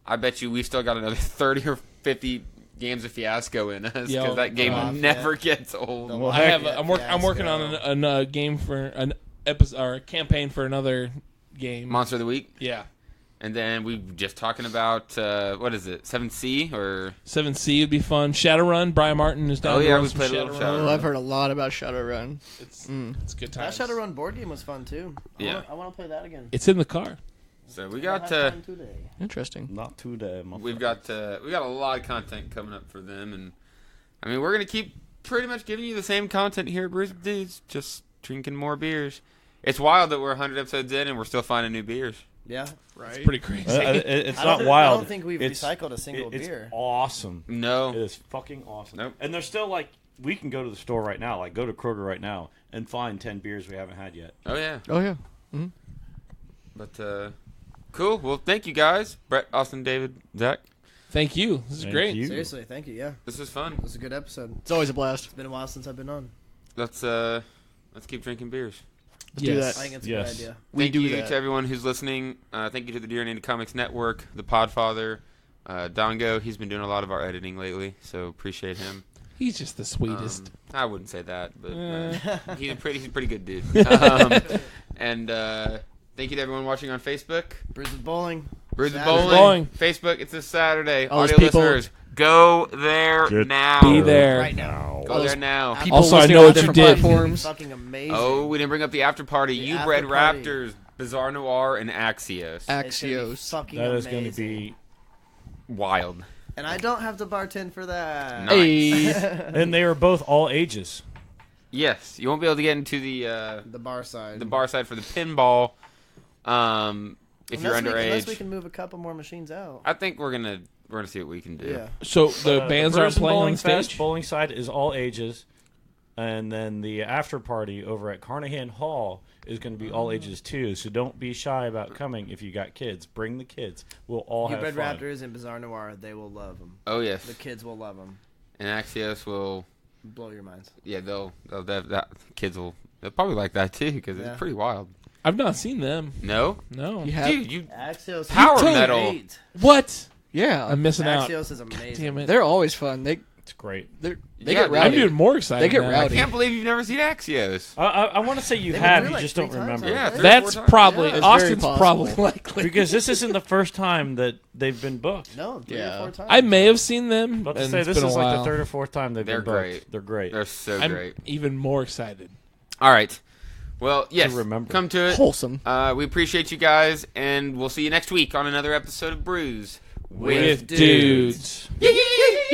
D: I bet you we've still got another 30 or 50 games of Fiasco in us because
H: Yo,
D: that game
H: God,
D: never gets old.
C: Well,
H: I
C: heck,
H: have. I'm working on a game for an episode or a campaign for another game.
D: Monster of the Week,
H: Yeah.
D: and then we just talking about what is it, 7C or
H: 7C would be fun. Shadowrun. Brian Martin is down.
D: Oh,
H: to
D: yeah,
H: run
D: we
H: some
D: played a little
H: Shadowrun.
F: Oh, I've heard a lot about Shadowrun.
H: It's good
E: That
H: times.
E: Shadowrun board game was fun too.
D: Yeah.
E: I want to play that again.
H: It's in the car.
D: so we
E: I
D: got
E: had fun today.
F: Interesting.
C: Not today.
D: we got a lot of content coming up for them, and I mean we're gonna keep pretty much giving you the same content here at Brews with Dudes, just drinking more beers. It's wild that we're 100 episodes in and we're still finding new beers.
E: Yeah.
F: Right.
H: It's pretty crazy.
C: It's
E: I
C: not
E: don't-
C: wild.
E: I don't think we've recycled a single
C: it's
E: beer.
C: awesome.
D: No.
C: It is fucking awesome.
D: Nope.
C: And they're still like, we can go to the store right now, like go to Kroger right now and find 10 beers we haven't had yet.
D: Oh, yeah.
F: Oh yeah.
D: But, cool. Well, thank you guys. Brett, Austin, David, Zach.
H: Thank you. This is
C: Thank
H: great.
C: you.
E: Seriously, thank you. Yeah,
D: This is fun.
E: it was a good episode.
F: It's always a blast.
E: It's been a while since I've been on.
D: Let's keep drinking beers.
F: Let's do
H: Yes.
F: that.
E: I think it's a
C: Yes.
E: good idea.
F: We
D: Thank
F: do
D: you
F: that.
D: to everyone who's listening. Thank you to the Journey into Comics Network, the Podfather, Dongo. He's been doing a lot of our editing lately, so appreciate him.
H: He's just the sweetest.
D: I wouldn't say that, but he's a pretty good dude. And thank you to everyone watching on Facebook.
E: Brews with Bowling.
D: Brews with
E: Saturday.
D: Bowling. Facebook. It's this Saturday.
F: All those
D: Audio
F: people-
D: listeners, go there
C: Get
D: now.
H: Be there.
E: Right now.
D: Go there now.
E: People
H: Also, I
F: listening
H: know
F: on
H: what you
F: different
H: did.
F: platforms.
E: Fucking amazing.
D: Oh, we didn't bring up the after party.
E: The
D: You
E: after
D: Bred
E: party.
D: Raptors, Bizarre Noir, and Axios.
E: It's gonna be
F: Axios.
E: fucking
C: That is
E: amazing.
C: going to be,
D: Wild.
E: And I don't have to bartend for that.
D: Nice.
F: Hey.
C: and they are both all ages.
D: Yes, you won't be able to get into the
E: The bar side.
D: bar side for the pinball. If you're
E: Unless we
D: underage,
E: can move a couple more machines out.
D: I think we're gonna see what we can do.
E: Yeah.
H: So the bands
C: Brews
H: aren't
C: and
H: playing
C: Bowling
H: on stage?
C: Fest, Bowling side is all ages. And then the after party over at Carnahan Hall is going to be all ages too. So don't be shy about coming if you got kids. Bring the kids. We'll all
E: You
C: have
E: Bred
C: fun.
E: Raptors and Bizarre Noir, they will love them.
D: Oh yes,
E: The kids will love them.
D: and Axios will.
E: Blow your minds.
D: Yeah, they'll they'll probably like that too because
E: Yeah.
D: it's pretty wild.
H: I've not seen them.
D: No,
H: No.
F: You have.
D: dude, you
E: Axios
D: Power
E: is
D: metal.
E: great.
H: What?
F: Yeah.
H: I'm missing out.
E: Axios is amazing.
H: Damn it.
F: They're always fun. They
C: It's great.
F: they
D: Yeah,
F: get
D: dude.
F: rowdy.
H: I'm even more excited.
F: They get
H: now.
D: I
F: rowdy.
D: can't believe you've never seen Axios.
C: I want to say you
E: They've
C: have.
E: been
C: You
E: through
C: just
E: like
C: don't
E: 3 times
C: remember.
D: Yeah,
E: already.
H: That's
D: 3 or 4 times.
H: probably
F: Yeah, it's very
H: Austin's
F: possible.
H: probably likely.
C: Because this isn't the first time that they've been booked.
E: No, 3
F: Yeah.
E: or 4 times.
H: I may have seen them,
C: But
H: and
C: to say
H: it's
C: this
H: been
C: is
H: a
C: like
H: while.
C: the third or fourth time they've
D: They're
C: been booked.
D: great.
C: They're great.
D: They're so
H: I'm
D: great.
H: even more excited.
D: All right. Well, yes.
C: remember.
D: Come to it.
F: Wholesome.
D: We appreciate you guys, and we'll see you next week on another episode of Brews
H: With dudes.
D: Dudes.